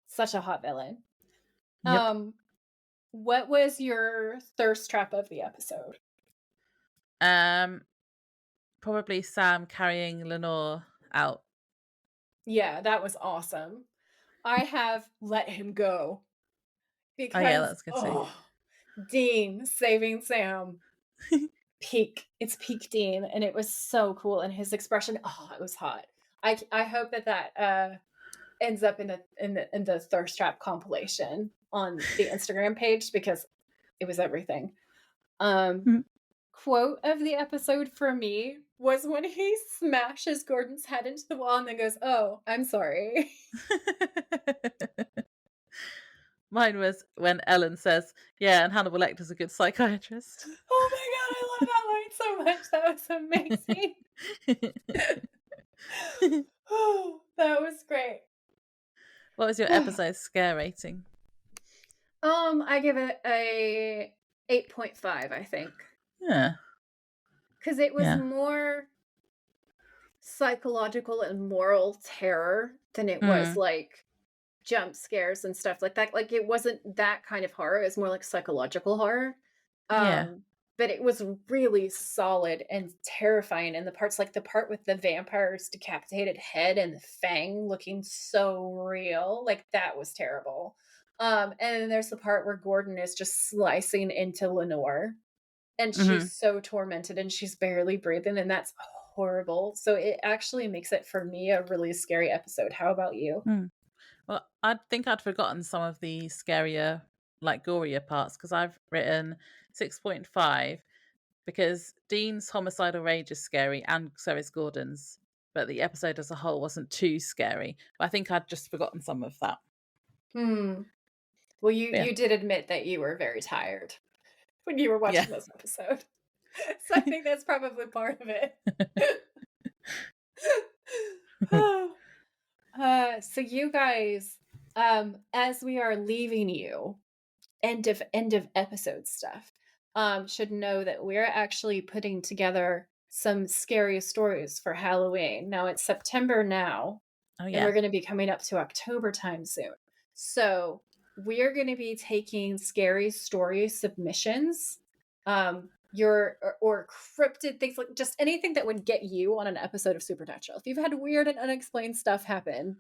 Such a hot villain. Yep. What was your thirst trap of the episode? Probably Sam carrying Lenore out. Yeah, that was awesome. I have let him go. Because that's good too. Dean saving Sam. Peak. It's peak Dean. And it was so cool. And his expression, it was hot. I hope that ends up in the thirst trap compilation on the Instagram page because it was everything. Quote of the episode for me was when he smashes Gordon's head into the wall and then goes, "Oh, I'm sorry." Mine was when Ellen says, "Yeah, and Hannibal Lecter's a good psychiatrist." Oh my god, I love that line so much. That was amazing. Oh, that was great. What was your episode scare rating? I give it a 8.5, I think. Yeah, Because it was yeah, more psychological and moral terror than it was mm, like jump scares and stuff like that. Like it wasn't that kind of horror. It was more like psychological horror. yeah, Um, but it was really solid and terrifying. And the parts like the part with the vampire's decapitated head and the fang looking so real, like that was terrible. And then there's the part where Gordon is just slicing into Lenore and mhm, she's so tormented and she's barely breathing, and that's horrible. So it actually makes it for me a really scary episode. How about you? mm. Well, I think I'd forgotten some of the scarier, like gorier parts because I've written 6.5 because Dean's homicidal rage is scary and so is Gordon's, but the episode as a whole wasn't too scary. But I think I'd just forgotten some of that. Hmm. Well, you But you did admit that you were very tired when you were yeah, watching this episode. So I think that's probably part of it. So you guys, as we are leaving you, end of episode stuff, should know that we're actually putting together some scary stories for Halloween. Now it's September now, oh and yeah, we're going to be coming up to October time soon. So we're going to be taking scary story submissions, your or cryptid things, like just anything that would get you on an episode of Supernatural. If you've had weird and unexplained stuff happen,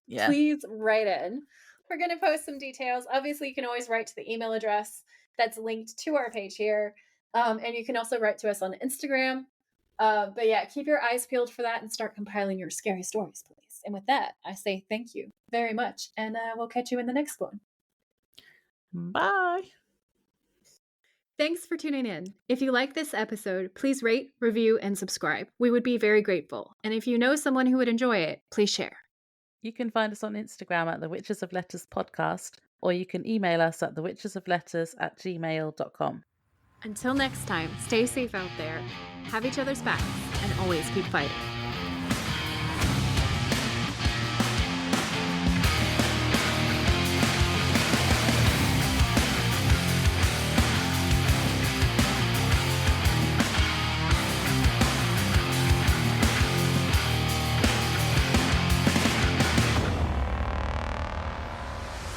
yeah. please write in. We're going to post some details. Obviously, you can always write to the email address that's linked to our page here. And you can also write to us on Instagram. But yeah, keep your eyes peeled for that and start compiling your scary stories, please. And with that, I say thank you very much. And we'll catch you in the next one. Bye. Thanks for tuning in. If you like this episode, please rate, review, and subscribe. We would be very grateful. And if you know someone who would enjoy it, please share. You can find us on Instagram at the Witches of Letters podcast, or you can email us at thewitchesofletters@gmail.com. Until next time, stay safe out there, have each other's backs, and always keep fighting.